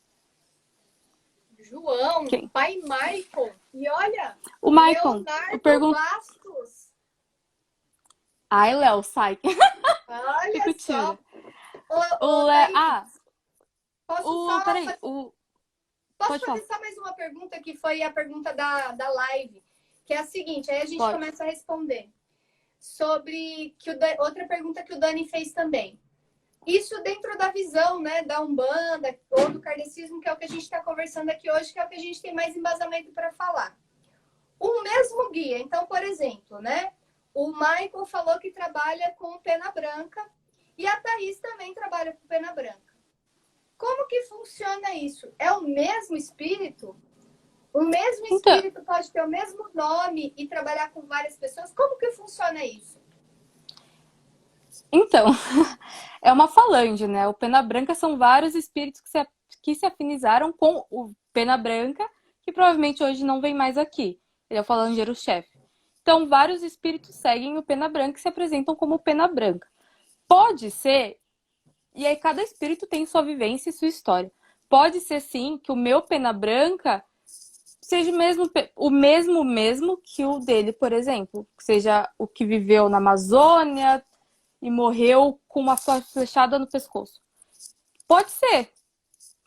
João, Quem? pai Michael. E olha, O Maicon. Eu Leonardo pergunto. Bastos. Ai, Léo, sai. Olha Fico só. tímida. Ô, O Léo. Thaís, posso O. só Peraí, posso pode fazer falar. só mais uma pergunta que foi a pergunta da live, que é a seguinte, aí a gente Pode. começa a responder. Sobre outra pergunta que o Dani fez também. Isso dentro da visão, né, da Umbanda ou do kardecismo, que é o que a gente está conversando aqui hoje, que é o que a gente tem mais embasamento para falar. O mesmo guia, então, por exemplo, né, o Michael falou que trabalha com pena branca e a Thaís também trabalha com pena branca. Como que funciona isso? É o mesmo espírito? O mesmo Então, espírito pode ter o mesmo nome e trabalhar com várias pessoas? Como que funciona isso? então, é uma falange, né? O Pena Branca são vários espíritos que se afinizaram com o Pena Branca, que provavelmente hoje não vem mais aqui. Ele é o falangeiro-chefe. Então, vários espíritos seguem o Pena Branca e se apresentam como Pena Branca. Pode ser, e aí cada espírito tem sua vivência e sua história. Pode ser, sim, que o meu Pena Branca seja o mesmo que o dele, por exemplo. Que seja o que viveu na Amazônia e morreu com uma flechada no pescoço. Pode ser,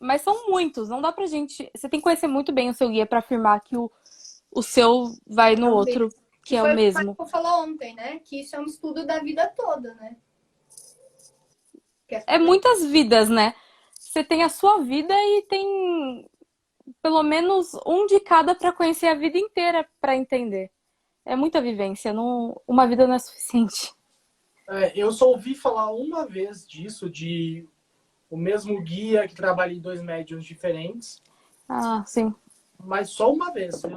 mas são muitos. Não dá pra gente. Você tem que conhecer muito bem o seu guia pra afirmar que o seu vai no É o outro, mesmo. que Que é o foi o que o mesmo. Michael falou ontem, né? Que isso é um estudo da vida toda, né? É muitas vidas, né? Você tem a sua vida e tem pelo menos um de cada pra conhecer a vida inteira pra entender. É muita vivência, não, uma vida não é suficiente. Eu só ouvi falar uma vez disso, de o mesmo guia que trabalha em dois médiums diferentes, Ah, sim. mas só uma vez. Eu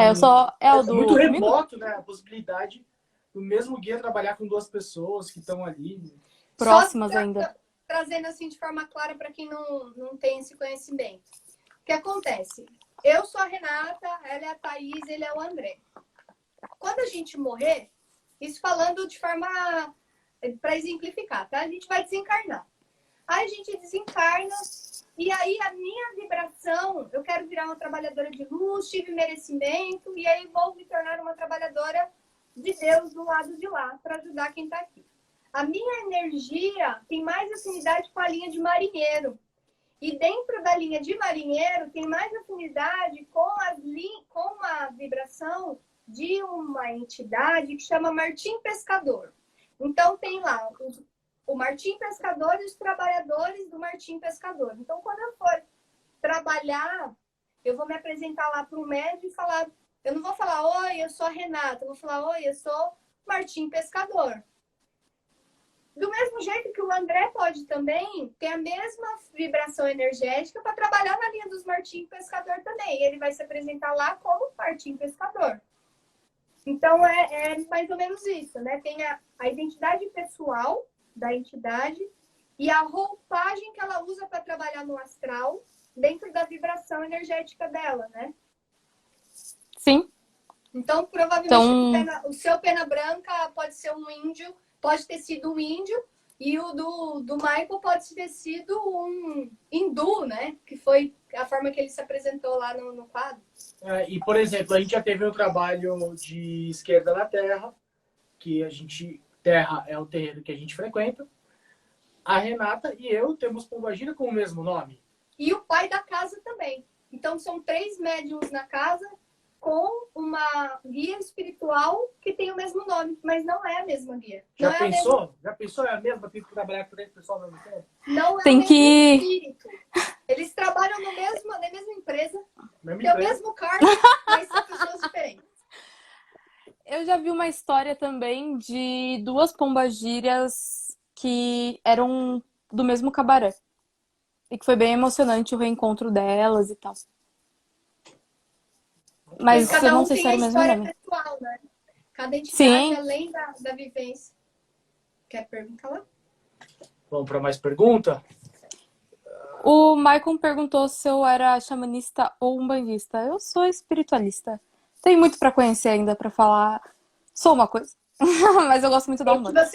Eu só. É o é muito do comigo? remoto, né, a possibilidade do mesmo guia trabalhar com duas pessoas que estão ali. Só Próximas ainda. trazendo assim de forma clara para quem não tem esse conhecimento. O que acontece? Eu sou a Renata, ela é a Thaís, ele é o André. Quando a gente morrer, isso falando de forma para exemplificar, tá? A gente vai desencarnar. Aí a gente desencarna e aí a minha vibração, eu quero virar uma trabalhadora de luz, tive merecimento e aí vou me tornar uma trabalhadora de Deus do lado de lá para ajudar quem está aqui. A minha energia tem mais afinidade com a linha de marinheiro. E dentro da linha de marinheiro tem mais afinidade com a vibração de uma entidade que chama Martim Pescador. Então tem lá o Martim Pescador e os trabalhadores do Martim Pescador. Então quando eu for trabalhar, eu vou me apresentar lá para o médico e falar, eu não vou falar, oi, eu sou a Renata, eu vou falar, oi, eu sou Martim Pescador. Do mesmo jeito que o André pode também ter a mesma vibração energética para trabalhar na linha dos Martim Pescador também. Ele vai se apresentar lá como Martim Pescador. Então, é mais ou menos isso, né? Tem a identidade pessoal da entidade e a roupagem que ela usa para trabalhar no astral dentro da vibração energética dela, né? Sim. Então, provavelmente, o seu pena branca pode ser um índio, pode ter sido um índio, e o do Michael pode ter sido um hindu, né? Que foi a forma que ele se apresentou lá no quadro. E, por exemplo, a gente já teve um trabalho de esquerda na Terra, que Terra é o terreno que a gente frequenta. A Renata e eu temos Pombagira com o mesmo nome. E o pai da casa também. Então, são 3 médiums na casa com uma guia espiritual que tem o mesmo nome, mas não é a mesma guia. Já não pensou? É a mesma... Já pensou? É a mesma? Tem que trabalhar com 3 pessoas ao mesmo tempo? Não é Tem o mesmo espírito. Eles trabalham na mesma empresa, tem o mesmo cargo, mas são pessoas diferentes. Eu já vi uma história também de 2 pombagírias que eram do mesmo cabaré. E que foi bem emocionante o reencontro delas e tal. Mas eu não sei se era o mesmo nome. Pessoal, né? Cada entidade, Sim. Além da vivência. Quer perguntar lá? Vamos para mais pergunta? O Maicon perguntou se eu era xamanista ou umbandista. Eu sou espiritualista. Tem muito para conhecer ainda para falar. Sou uma coisa. Mas eu gosto muito da Umbanda.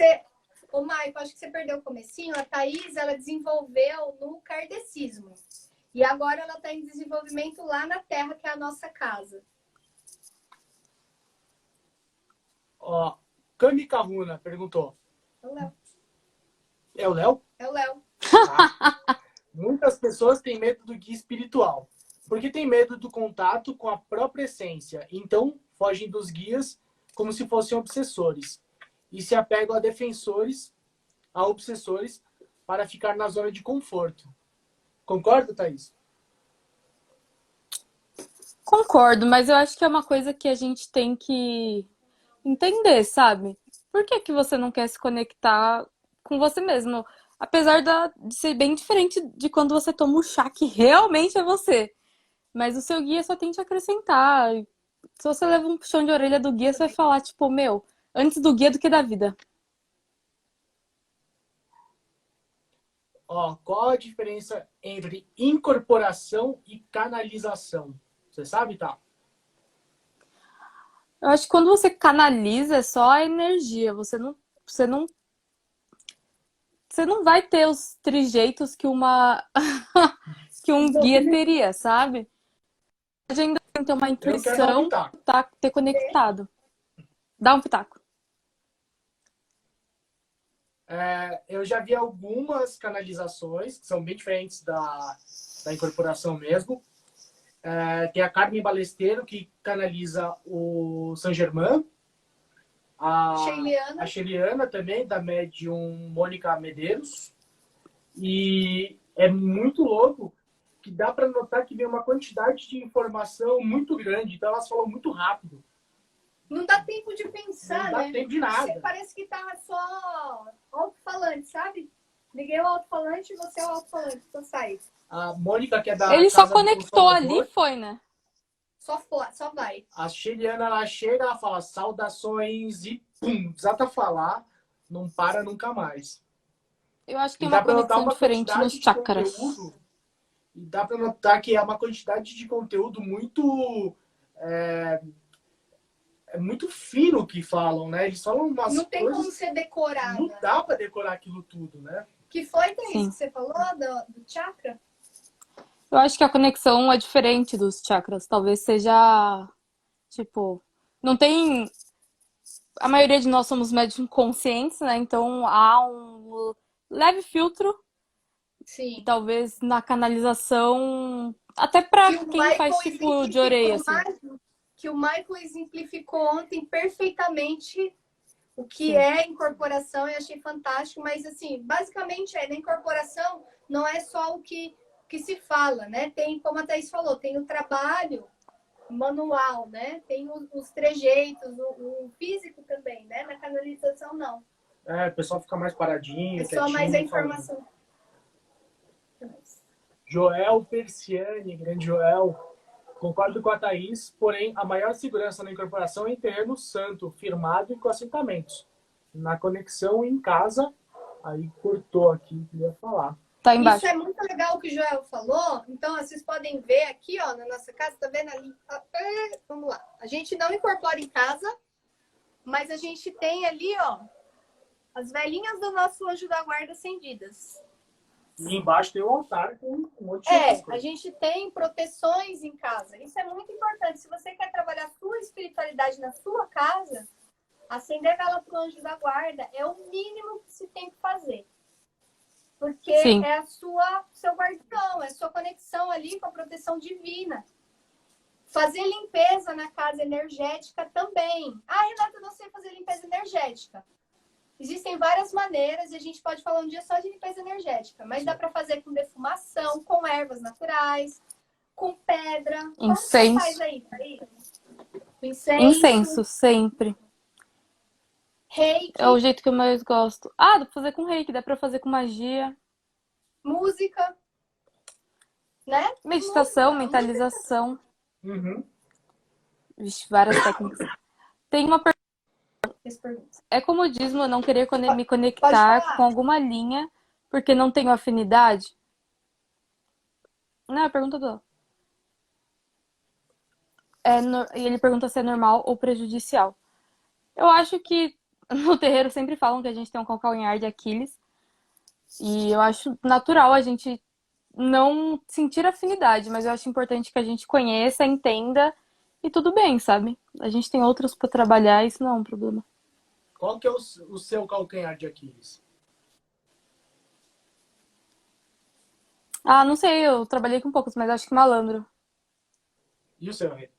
Ô, Maicon, acho que você perdeu o comecinho. A Thaís, ela desenvolveu no kardecismo. E agora ela está em desenvolvimento lá na Terra, que é a nossa casa. Ó, Cami Kahuna perguntou. É o Léo. É o Léo? É o Léo. Tá. Muitas pessoas têm medo do guia espiritual, porque têm medo do contato com a própria essência. Então, fogem dos guias como se fossem obsessores. E se apegam a obsessores, para ficar na zona de conforto. Concorda, Thaís? Concordo, mas eu acho que é uma coisa que a gente tem que entender, sabe? Por que que você não quer se conectar com você mesmo? Apesar de ser bem diferente de quando você toma um chá que realmente é você. Mas o seu guia só tem que acrescentar. Se você leva um puxão de orelha do guia, você vai falar, tipo, meu, antes do guia do que da vida. Ó, qual a diferença entre incorporação e canalização? Você sabe, tá? Eu acho que quando você canaliza é só a energia. Você não vai ter os trejeitos que que um guia teria, sabe? A gente ainda tem que ter uma intuição para ter conectado. Dá um pitaco. Eu já vi algumas canalizações que são bem diferentes da incorporação mesmo. Tem a Carmen Balesteiro, que canaliza o Saint Germain. A Sheiliana também, da médium Mônica Medeiros. E é muito louco que dá para notar que vem uma quantidade de informação muito grande. Então elas falam muito rápido. Não dá tempo de pensar, né? Não dá tempo de nada. Você parece que tá só alto-falante, sabe? Liguei o alto-falante e você é o alto-falante. Só sai. A Mônica, que é da Ele Casa só conectou ali e foi, né? Só vai. A Sheiliana, ela chega, ela fala saudações e pum, desata a falar, não para nunca mais. Eu acho que tem uma conexão diferente nos chakras. E dá para notar que é uma quantidade de conteúdo muito muito fino que falam, né? Eles falam umas coisas... Não tem como você decorar. Não dá para decorar aquilo tudo, né? Que foi, Thaís, que você falou do chakra? Eu acho que a conexão é diferente dos chakras. Talvez seja, tipo... Não tem... A maioria de nós somos médiums conscientes, né? Então há um leve filtro. Sim. Talvez na canalização... Até pra quem faz tipo de orelha, assim. Que o Michael exemplificou ontem perfeitamente o que é incorporação, eu achei fantástico, mas assim, basicamente na incorporação não é só o que se fala, né? Tem, como a Thaís falou, tem o trabalho manual, né? Tem os trejeitos, o físico também, né? Na canalização não. O pessoal fica mais paradinho, É só mais a quietinho, falando. informação. Joel Persiani, grande Joel. Concordo com a Thaís, porém, a maior segurança na incorporação é em terreno santo, firmado e com assentamentos. Na conexão em casa, aí cortou aqui, queria falar. Tá Isso embaixo. é muito legal o que o Joel falou. Então, vocês podem ver aqui, ó, na nossa casa, tá vendo ali? Vamos lá. A gente não incorpora em casa, mas a gente tem ali, ó, as velhinhas do nosso anjo da guarda acendidas. E embaixo tem o altar com um monte de A coisa. gente tem proteções em casa. Isso é muito importante. Se você quer trabalhar a sua espiritualidade na sua casa, acender vela para o anjo da guarda é o mínimo que se tem que fazer. Porque Sim. é seu guardião, é a sua conexão ali com a proteção divina. Fazer limpeza na casa energética também. Ah, Renata, eu não sei fazer limpeza energética. Existem várias maneiras e a gente pode falar um dia só de limpeza energética, mas dá para fazer com defumação, com ervas naturais, com pedra. Como você faz aí, Thaís? Incenso, sempre. Reiki. É o jeito que eu mais gosto. Ah, dá pra fazer com reiki, dá pra fazer com magia. Música. Né? Meditação, mentalização. Uhum. Vixe, várias técnicas. Tem uma pergunta. Pergunta. É comodismo eu não querer me conectar com alguma linha porque não tenho afinidade? Não, é a pergunta do... E ele pergunta se é normal ou prejudicial. Eu acho que no terreiro sempre falam que a gente tem um calcanhar de Aquiles. E eu acho natural a gente não sentir afinidade, mas eu acho importante que a gente conheça, entenda e tudo bem, sabe? A gente tem outros para trabalhar, isso não é um problema. Qual que é o seu calcanhar de Aquiles? Ah, não sei, eu trabalhei com poucos, mas acho que malandro. E o seu, Rê?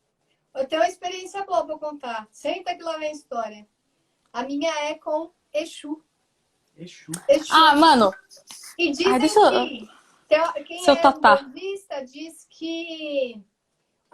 Eu tenho uma experiência boa para contar. Senta que lá vem a história. A minha é com Exu. Exu. Ah, mano. E dizem quem Seu é tatá. budista diz que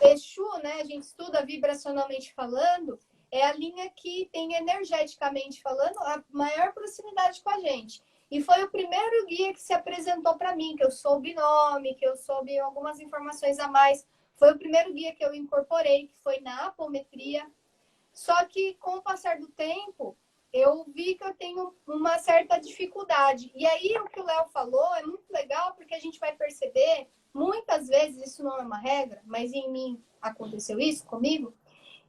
Exu, né, a gente estuda vibracionalmente falando, é a linha que tem energeticamente falando a maior proximidade com a gente. E foi o primeiro guia que se apresentou para mim, que eu soube nome, que eu soube algumas informações a mais. Foi o primeiro guia que eu incorporei, que foi na apometria. Só que com o passar do tempo, eu vi que eu tenho uma certa dificuldade. E aí o que o Léo falou é muito legal, porque a gente vai perceber, muitas vezes, isso não é uma regra, mas em mim aconteceu isso comigo,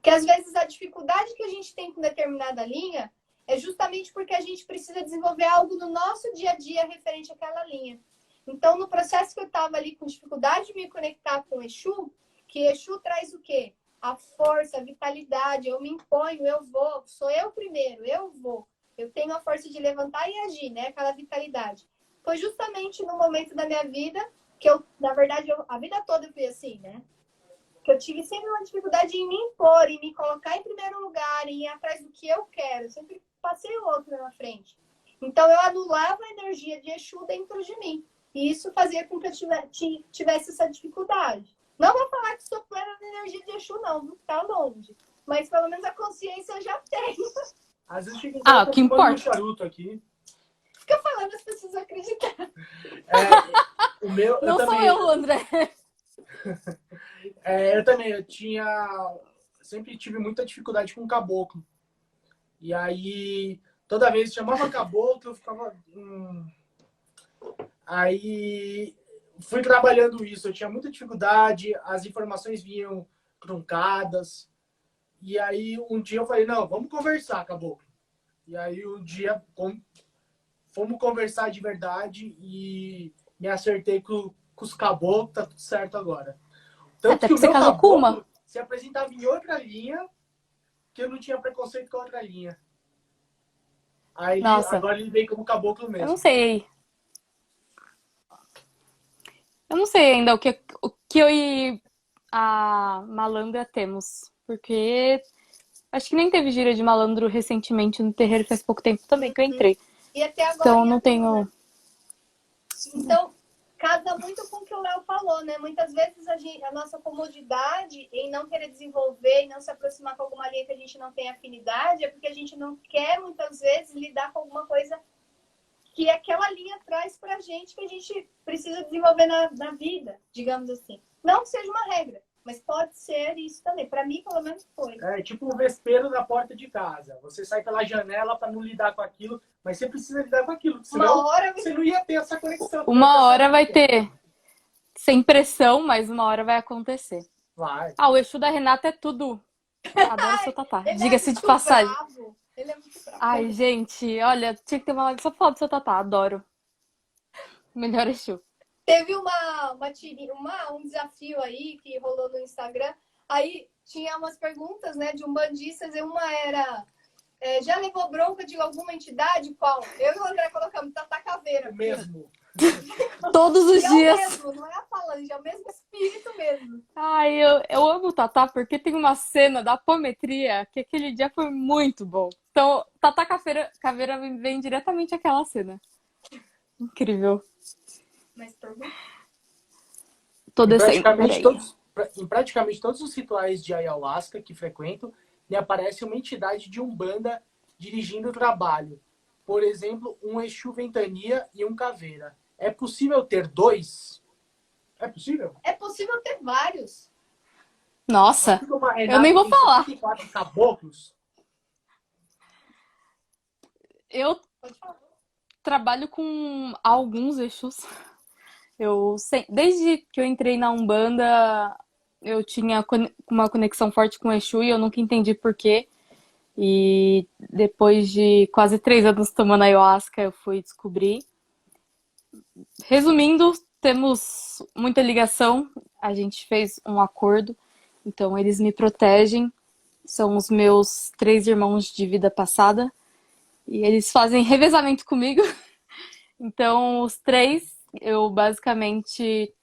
que às vezes a dificuldade que a gente tem com determinada linha é justamente porque a gente precisa desenvolver algo no nosso dia a dia referente àquela linha. Então, no processo que eu estava ali com dificuldade de me conectar com o Exu, que Exu traz o quê? A força, a vitalidade, eu me imponho, eu vou, sou eu primeiro, eu vou. Eu tenho a força de levantar e agir, né? Aquela vitalidade. Foi justamente no momento da minha vida que eu, na verdade, a vida toda eu fui assim, né? Que eu tive sempre uma dificuldade em me impor, em me colocar em primeiro lugar, em ir atrás do que eu quero. Eu sempre passei o outro na frente. Então, eu anulava a energia de Exu dentro de mim. E isso fazia com que eu tivesse essa dificuldade. Não vou falar que sou plena de energia de Exu, não. Tá longe. Mas, pelo menos, a consciência eu já tenho. Às vezes fica o que importa. Um charuto aqui. Fica falando, as pessoas acreditar. O meu, não sou eu, André. Eu também, sempre tive muita dificuldade com caboclo. E aí, toda vez que chamava caboclo, eu ficava... Aí, fui trabalhando isso. Eu tinha muita dificuldade, as informações vinham truncadas. E aí, um dia eu falei, não, vamos conversar, caboclo. E aí, um dia, fomos conversar de verdade e me acertei com os caboclos, tá tudo certo agora. Tanto que o meu caboclo se apresentava em outra linha, que eu não tinha preconceito com outra linha. Aí agora ele veio como caboclo mesmo. Eu não sei ainda o que eu e a malandra temos. Porque acho que nem teve gira de malandro recentemente no terreiro, faz pouco tempo também que eu entrei. E até agora. Então não tenho... Então, casa muito com o que o Léo falou, né? Muitas vezes a nossa comodidade em não querer desenvolver, em não se aproximar com alguma linha que a gente não tem afinidade, é porque a gente não quer, muitas vezes, lidar com alguma coisa que aquela linha traz pra gente, que a gente precisa desenvolver na vida, digamos assim. Não que seja uma regra, mas pode ser isso também. Para mim, pelo menos, foi. É tipo o vespeiro da porta de casa. Você sai pela janela para não lidar com aquilo, mas você precisa lidar com aquilo, senão Uma hora você não ia ter essa conexão. Uma hora vai ter, sem pressão, mas uma hora vai acontecer. Vai. Ah, o Exu da Renata é tudo. Adoro seu tatá. Ele Diga-se é de muito passagem. bravo. Ele é muito bravo. Ai, gente, olha, tinha que ter uma live só pra falar do seu tatá. Adoro. Melhor Exu. Teve um desafio aí que rolou no Instagram. Aí tinha umas perguntas, né, de umbandistas, e uma era: já levou bronca de alguma entidade? Qual? Eu e o André colocamos Tatá Caveira. O mesmo. Todos os E é o dias. mesmo, não é a falange, é o mesmo espírito mesmo. Ai, eu amo o Tatá porque tem uma cena da apometria que aquele dia foi muito bom. Então, Tatá Caveira vem diretamente aquela cena. Incrível. Mas pergunta. Tô Em descendo, praticamente, peraí. em praticamente todos os rituais de ayahuasca que frequento, me aparece uma entidade de Umbanda dirigindo o trabalho. Por exemplo, um Exu Ventania e um Caveira. É possível ter dois? É possível? É possível ter vários. Nossa, Assim como a eu nem Renata vou tem falar. 74 caboclos. Eu Pode falar. trabalho com alguns Exus. Desde que eu entrei na Umbanda, eu tinha uma conexão forte com o Exu e eu nunca entendi por quê. E depois de quase 3 anos tomando ayahuasca, eu fui descobrir. Resumindo, temos muita ligação. A gente fez um acordo, então eles me protegem. São os meus 3 irmãos de vida passada e eles fazem revezamento comigo. Então, os 3, eu basicamente.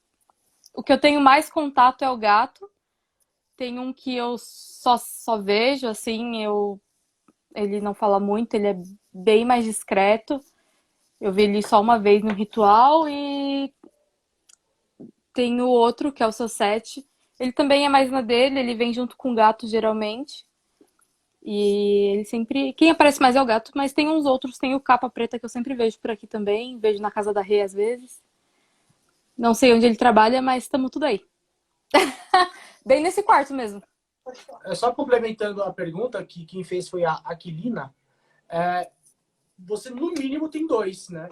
O que eu tenho mais contato é o gato. Tem um que eu só vejo, assim, ele não fala muito, ele é bem mais discreto. Eu vi ele só uma vez no ritual e tem o outro, que é o Sosete. Ele também é mais na dele, ele vem junto com o gato, geralmente. E ele sempre. Quem aparece mais é o gato, mas tem uns outros. Tem o Capa Preta, que eu sempre vejo por aqui também. Vejo na casa da Rê às vezes. Não sei onde ele trabalha, mas estamos tudo aí. Bem nesse quarto mesmo. Só complementando a pergunta, que quem fez foi a Aquilina. Você, no mínimo, tem dois, né?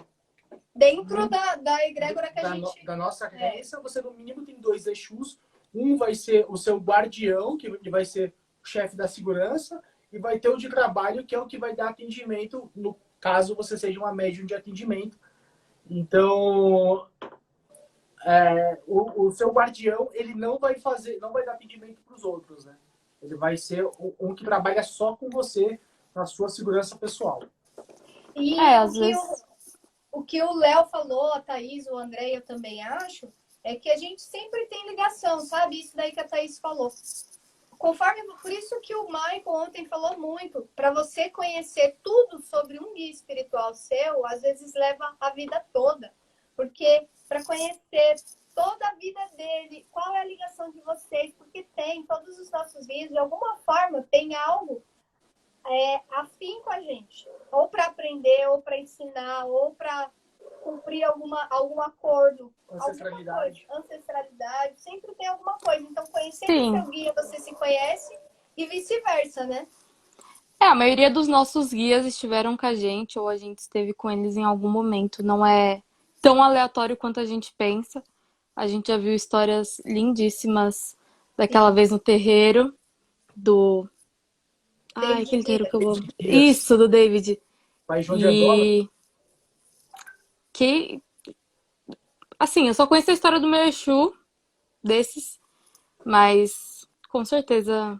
Dentro da egrégora que a gente... Da nossa crença, você, no mínimo, tem 2 Exus. Um vai ser o seu guardião, que vai ser o chefe da segurança, e vai ter o de trabalho, que é o que vai dar atendimento, no caso você seja uma médium de atendimento. Então, o seu guardião, ele não vai dar atendimento para os outros, né? Ele vai ser um que trabalha só com você na sua segurança pessoal. E às vezes. o que o Léo falou, a Thaís, o André, eu também acho, é que a gente sempre tem ligação, sabe? Isso daí que a Thaís falou. Por isso que o Michael ontem falou muito, para você conhecer tudo sobre um guia espiritual seu, às vezes leva a vida toda. Porque para conhecer toda a vida dele, qual é a ligação de vocês, porque tem todos os nossos guias, de alguma forma, tem algo afim com a gente. Ou para aprender, ou para ensinar, ou para cumprir algum acordo. Ancestralidade. Ancestralidade, sempre tem alguma coisa. Então, conhecendo Sim. seu guia, você se conhece e vice-versa, né? A maioria dos nossos guias estiveram com a gente ou a gente esteve com eles em algum momento. Não é tão aleatório quanto a gente pensa. A gente já viu histórias lindíssimas daquela vez no terreiro do... Ai, aquele terreiro que eu amo. Isso, do David. Pai João de Angola. E que... Assim, eu só conheço a história do meu Exu, desses, mas com certeza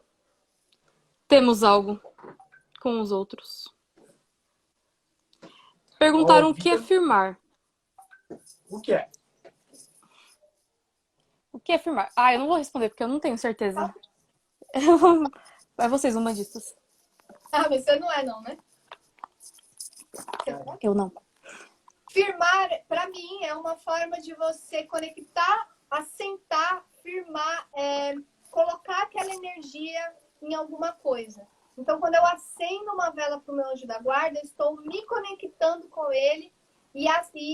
temos algo com os outros. Perguntaram o que é firmar. O que é? O que é firmar? Eu não vou responder porque eu não tenho certeza. Vai vocês, firmar, para mim, é uma forma de você conectar, assentar, firmar, colocar aquela energia em alguma coisa. Então, quando eu acendo uma vela para o meu anjo da guarda, eu estou me conectando com ele e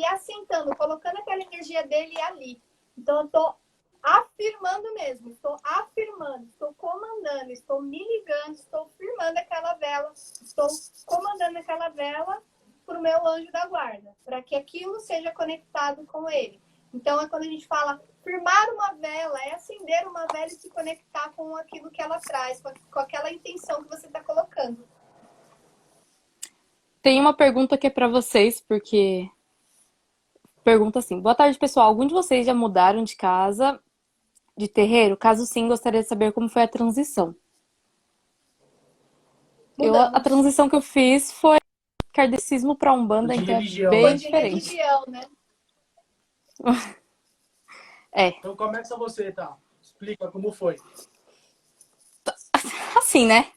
assentando, colocando aquela energia dele ali. Então, eu estou afirmando mesmo, estou afirmando, estou comandando, estou me ligando, estou firmando aquela vela, estou comandando aquela vela para o meu anjo da guarda, para que aquilo seja conectado com ele. Então, é quando a gente fala firmar uma vela, é acender uma vela e se conectar com aquilo que ela traz, com aquela intenção que você está colocando. Tem uma pergunta que é pra vocês, porque pergunta assim: boa tarde, pessoal. Algum de vocês já mudaram de casa, de terreiro? Caso sim, gostaria de saber como foi a transição. A Mudamos. transição que eu fiz foi kardecismo para Umbanda, De então é religião, bem né? De diferente. religião, né? É, Então começa você, tá? Explica como foi. assim, né?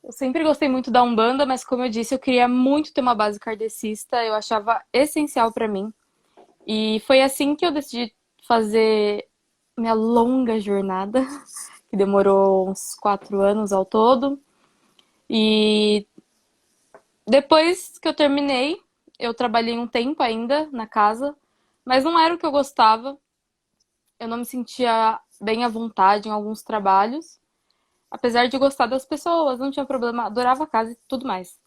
Eu sempre gostei muito da Umbanda, mas como eu disse, eu queria muito ter uma base kardecista, eu achava essencial pra mim. E foi assim que eu decidi fazer minha longa jornada, que demorou uns 4 anos ao todo. E depois que eu terminei, eu trabalhei um tempo ainda na casa, mas não era o que eu gostava. Eu não me sentia bem à vontade em alguns trabalhos. Apesar de gostar das pessoas, não tinha problema, adorava a casa e tudo mais.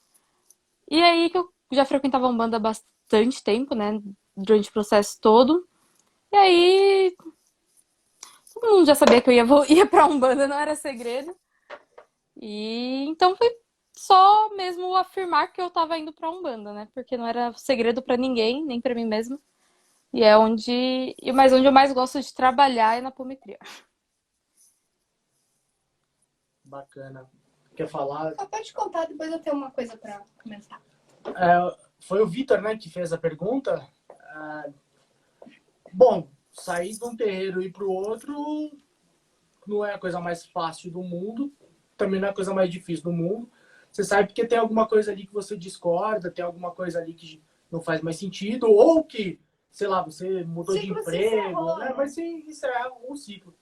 E aí que eu já frequentava a Umbanda há bastante tempo, né? Durante o processo todo. E aí todo mundo já sabia que eu ia pra Umbanda, não era segredo. E então foi só mesmo afirmar que eu tava indo pra Umbanda, né? Porque não era segredo pra ninguém, nem pra mim mesma. E é mas onde eu mais gosto de trabalhar é na apometria. Bacana. Quer falar? Pode contar, depois eu tenho uma coisa para comentar. Foi o Vitor, né, que fez a pergunta. Bom, sair de um terreiro e ir para o outro não é a coisa mais fácil do mundo, também não é a coisa mais difícil do mundo. Você sabe porque tem alguma coisa ali que você discorda, tem alguma coisa ali que não faz mais sentido, ou que, sei lá, você mudou de emprego, né? Mas sim, isso é um ciclo.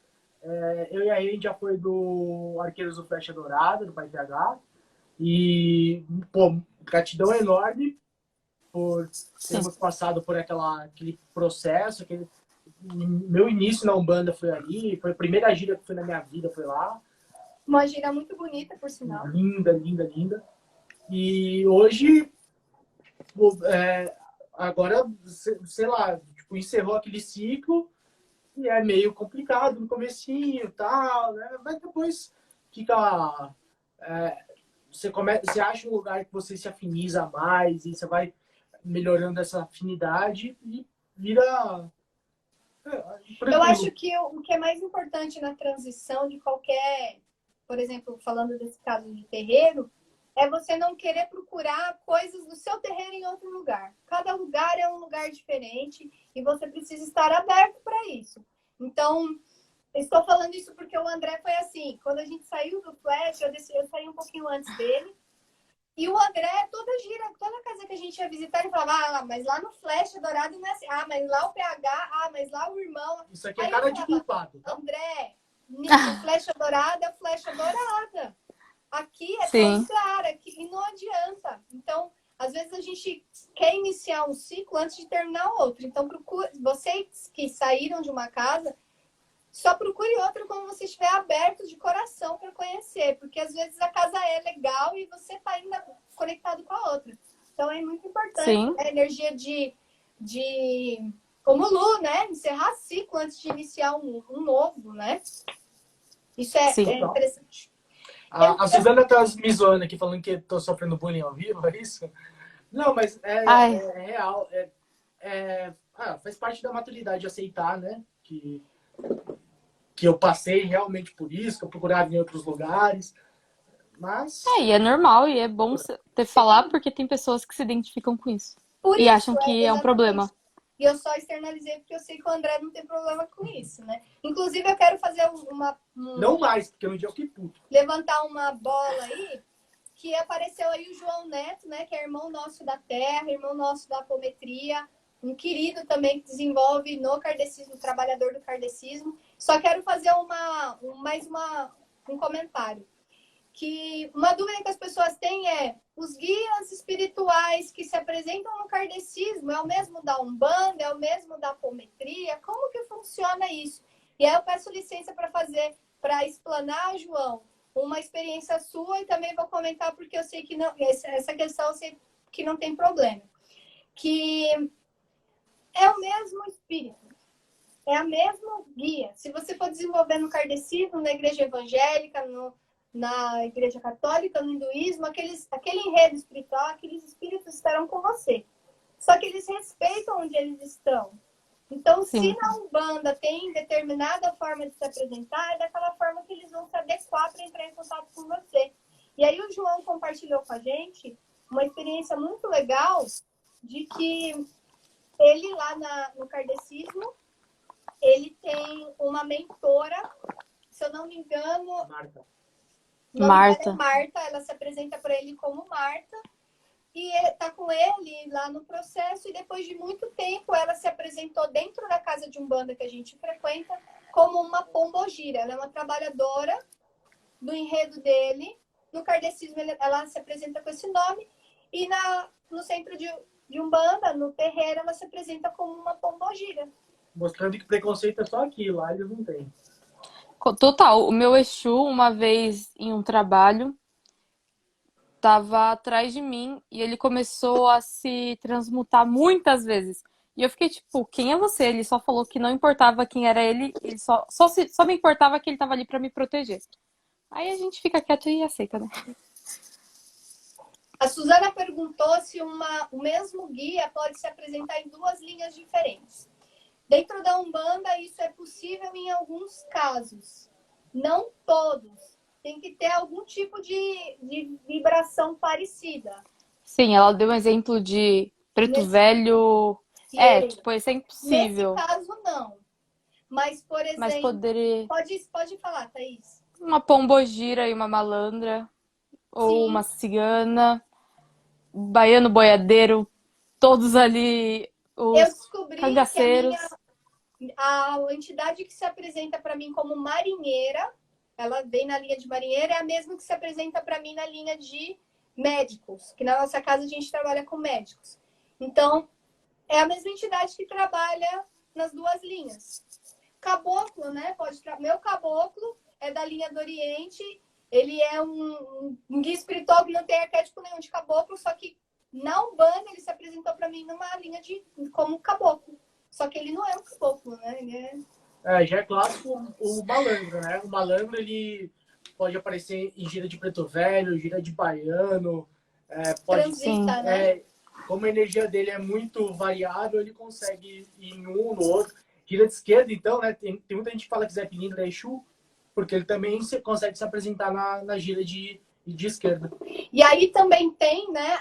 Eu e a gente já foi do Arqueiros do Flecha Dourada, do Pai PH, e, pô, gratidão enorme por termos passado por aquele processo, meu início na Umbanda foi ali, foi a primeira gira que foi na minha vida, foi lá. Uma gira muito bonita, por sinal. Linda, linda, linda. E hoje, agora, sei lá, tipo, encerrou aquele ciclo e é meio complicado no comecinho e tal, né? Mas depois fica... você acha um lugar que você se afiniza mais e você vai melhorando essa afinidade e vira... Eu acho que o que é mais importante na transição de qualquer, por exemplo, falando desse caso de terreiro, é você não querer procurar coisas do seu terreiro em outro lugar. Cada lugar é um lugar diferente e você precisa estar aberto para isso. Então, estou falando isso porque o André foi assim. Quando a gente saiu do Flash, eu saí um pouquinho antes dele. E o André, toda casa que a gente ia visitar, ele falava, mas lá no Flecha Dourado não é assim. Mas lá o PH, mas lá o irmão. Isso aqui é cara de culpado. Tá? André, o Flecha Dourada é Flecha Dourada. Aqui é todo lugar, aqui, e não adianta. Então, às vezes a gente quer iniciar um ciclo antes de terminar outro. Então, vocês que saíram de uma casa, só procure outra quando você estiver aberto de coração para conhecer. Porque às vezes a casa é legal e você está ainda conectado com a outra. Então, é muito importante a energia como Lu, né? Encerrar ciclo antes de iniciar um novo, né? Isso é interessante. A Suzana tá me zoando aqui, falando que tô sofrendo bullying ao vivo, é isso? Não, mas é real. Faz parte da maturidade aceitar, né? Que eu passei realmente por isso, que eu procurava em outros lugares. Mas... e é normal, e é bom ter falar, porque tem pessoas que se identificam com isso. E acham que é um problema. E eu só externalizei porque eu sei que o André não tem problema com isso, né? Inclusive, eu quero fazer Não mais, porque no dia eu fiquei puto. Levantar uma bola aí, que apareceu aí o João Neto, né, que é irmão nosso da terra, irmão nosso da apometria, um querido também que desenvolve no kardecismo, trabalhador do kardecismo. Só quero fazer um comentário. Que uma dúvida que as pessoas têm é: os guias espirituais que se apresentam no kardecismo é o mesmo da Umbanda, é o mesmo da apometria? Como que funciona isso? E aí eu peço licença para explanar, João, uma experiência sua, e também vou comentar porque eu sei que não, essa questão eu sei que não tem problema. Que é o mesmo espírito, é a mesma guia. Se você for desenvolver no kardecismo, na igreja evangélica, na igreja católica, no hinduísmo, aquele enredo espiritual, aqueles espíritos estarão com você. Só que eles respeitam onde eles estão. Então, Sim. se na Umbanda tem determinada forma de se apresentar, é daquela forma que eles vão se adequar para entrar em contato com você. E aí o João compartilhou com a gente uma experiência muito legal de que ele lá no kardecismo, ele tem uma mentora, se eu não me engano... Marta. Marta, ela se apresenta para ele como Marta, e tá com ele lá no processo, e depois de muito tempo ela se apresentou dentro da casa de Umbanda que a gente frequenta como uma pombogira. Ela é uma trabalhadora do enredo dele. No kardecismo ela se apresenta com esse nome, e no centro de Umbanda, no terreiro, ela se apresenta como uma pombogira. Mostrando que preconceito é só aqui, lá eles não têm. Total, o meu Exu, uma vez em um trabalho, tava atrás de mim e ele começou a se transmutar muitas vezes. E eu fiquei tipo, quem é você? Ele só falou que não importava quem era ele só me importava que ele tava ali pra me proteger. Aí a gente fica quieto e aceita, né? A Suzana perguntou se o mesmo guia pode se apresentar em duas linhas diferentes. Dentro da Umbanda, isso é possível em alguns casos. Não todos. Tem que ter algum tipo de vibração parecida. Sim, ela deu um exemplo de preto velho. Tipo, isso é impossível. Nesse caso, não. Mas, por exemplo... Mas poderia... Pode falar, Thaís. Uma pombogira e uma malandra. Ou Sim. uma cigana. Baiano boiadeiro. Todos ali... Eu Os descobri cangaceiros. que a entidade que se apresenta para mim como marinheira, ela vem na linha de marinheira, é a mesma que se apresenta para mim na linha de médicos, que na nossa casa a gente trabalha com médicos. Então, é a mesma entidade que trabalha nas duas linhas. Caboclo, né? Meu caboclo é da linha do Oriente, ele é um guia espiritual que não tem arquétipo nenhum de caboclo, só que na Umbanda ele se apresentou para mim numa linha como caboclo. Só que ele não é um caboclo, né? Ele já é clássico o malandro, né? O malandro, ele pode aparecer em gira de preto velho, gira de baiano. transita, né? Como a energia dele é muito variável, ele consegue ir em um no outro. Gira de esquerda, então, né? Tem muita gente que fala que Zé Pilintra é Exu, porque ele também consegue se apresentar na gira de esquerda. E aí também tem, né,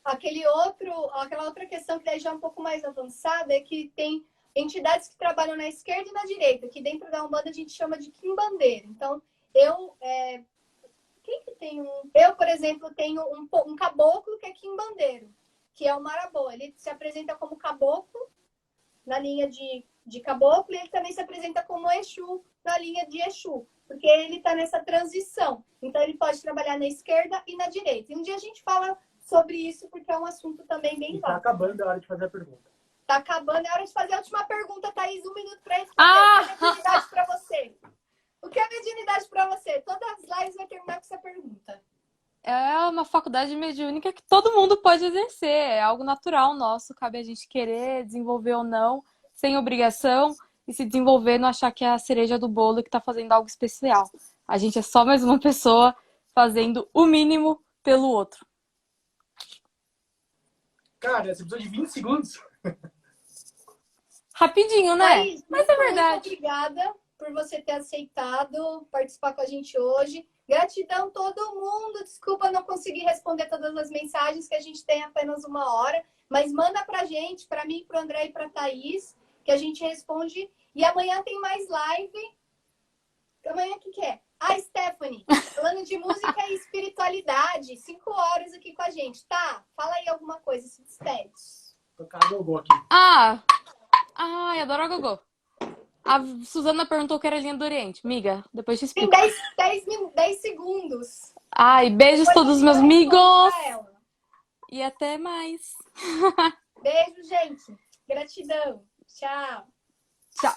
aquela outra questão que daí já é um pouco mais avançada, é que tem entidades que trabalham na esquerda e na direita, que dentro da Umbanda a gente chama de quimbandeiro. Então, quem que tem eu, por exemplo, tenho um caboclo que é quimbandeiro, que é o marabô. Ele se apresenta como caboclo na linha de caboclo, e ele também se apresenta como Exu na linha de Exu, porque ele está nessa transição. Então, ele pode trabalhar na esquerda e na direita. E um dia a gente fala sobre isso, porque é um assunto também bem vasto. Está acabando, é hora de fazer a pergunta. Está acabando, é hora de fazer a última pergunta, Thaís. 1 minuto para responder. O que é mediunidade para você? O que é mediunidade para você? Todas as lives vai terminar com essa pergunta. É uma faculdade mediúnica que todo mundo pode exercer. É algo natural nosso. Cabe a gente querer desenvolver ou não, sem obrigação, e se desenvolver, não achar que é a cereja do bolo que está fazendo algo especial. A gente é só mais uma pessoa fazendo o mínimo pelo outro. Cara, você precisou de 20 segundos? Rapidinho, né? Thaís, mas é verdade. Muito obrigada por você ter aceitado participar com a gente hoje. Gratidão a todo mundo. Desculpa não conseguir responder todas as mensagens, que a gente tem apenas 1 hora. Mas manda pra gente, pra mim, pro André e pra Thaís, que a gente responde. E amanhã tem mais live. Amanhã o que é? Stephanie, falando falando de música e espiritualidade. 5 horas aqui com a gente. Tá, fala aí alguma coisa, se despede. Tocar Gogô aqui. Ai, adoro a Gogô. A Suzana perguntou que era linha do Oriente. Miga, depois te Tem explico. 10 segundos. Ai, beijos Depois todos os meus eu respondo amigos. pra ela. E até mais. Beijo, gente. Gratidão. Tchau. Tchau.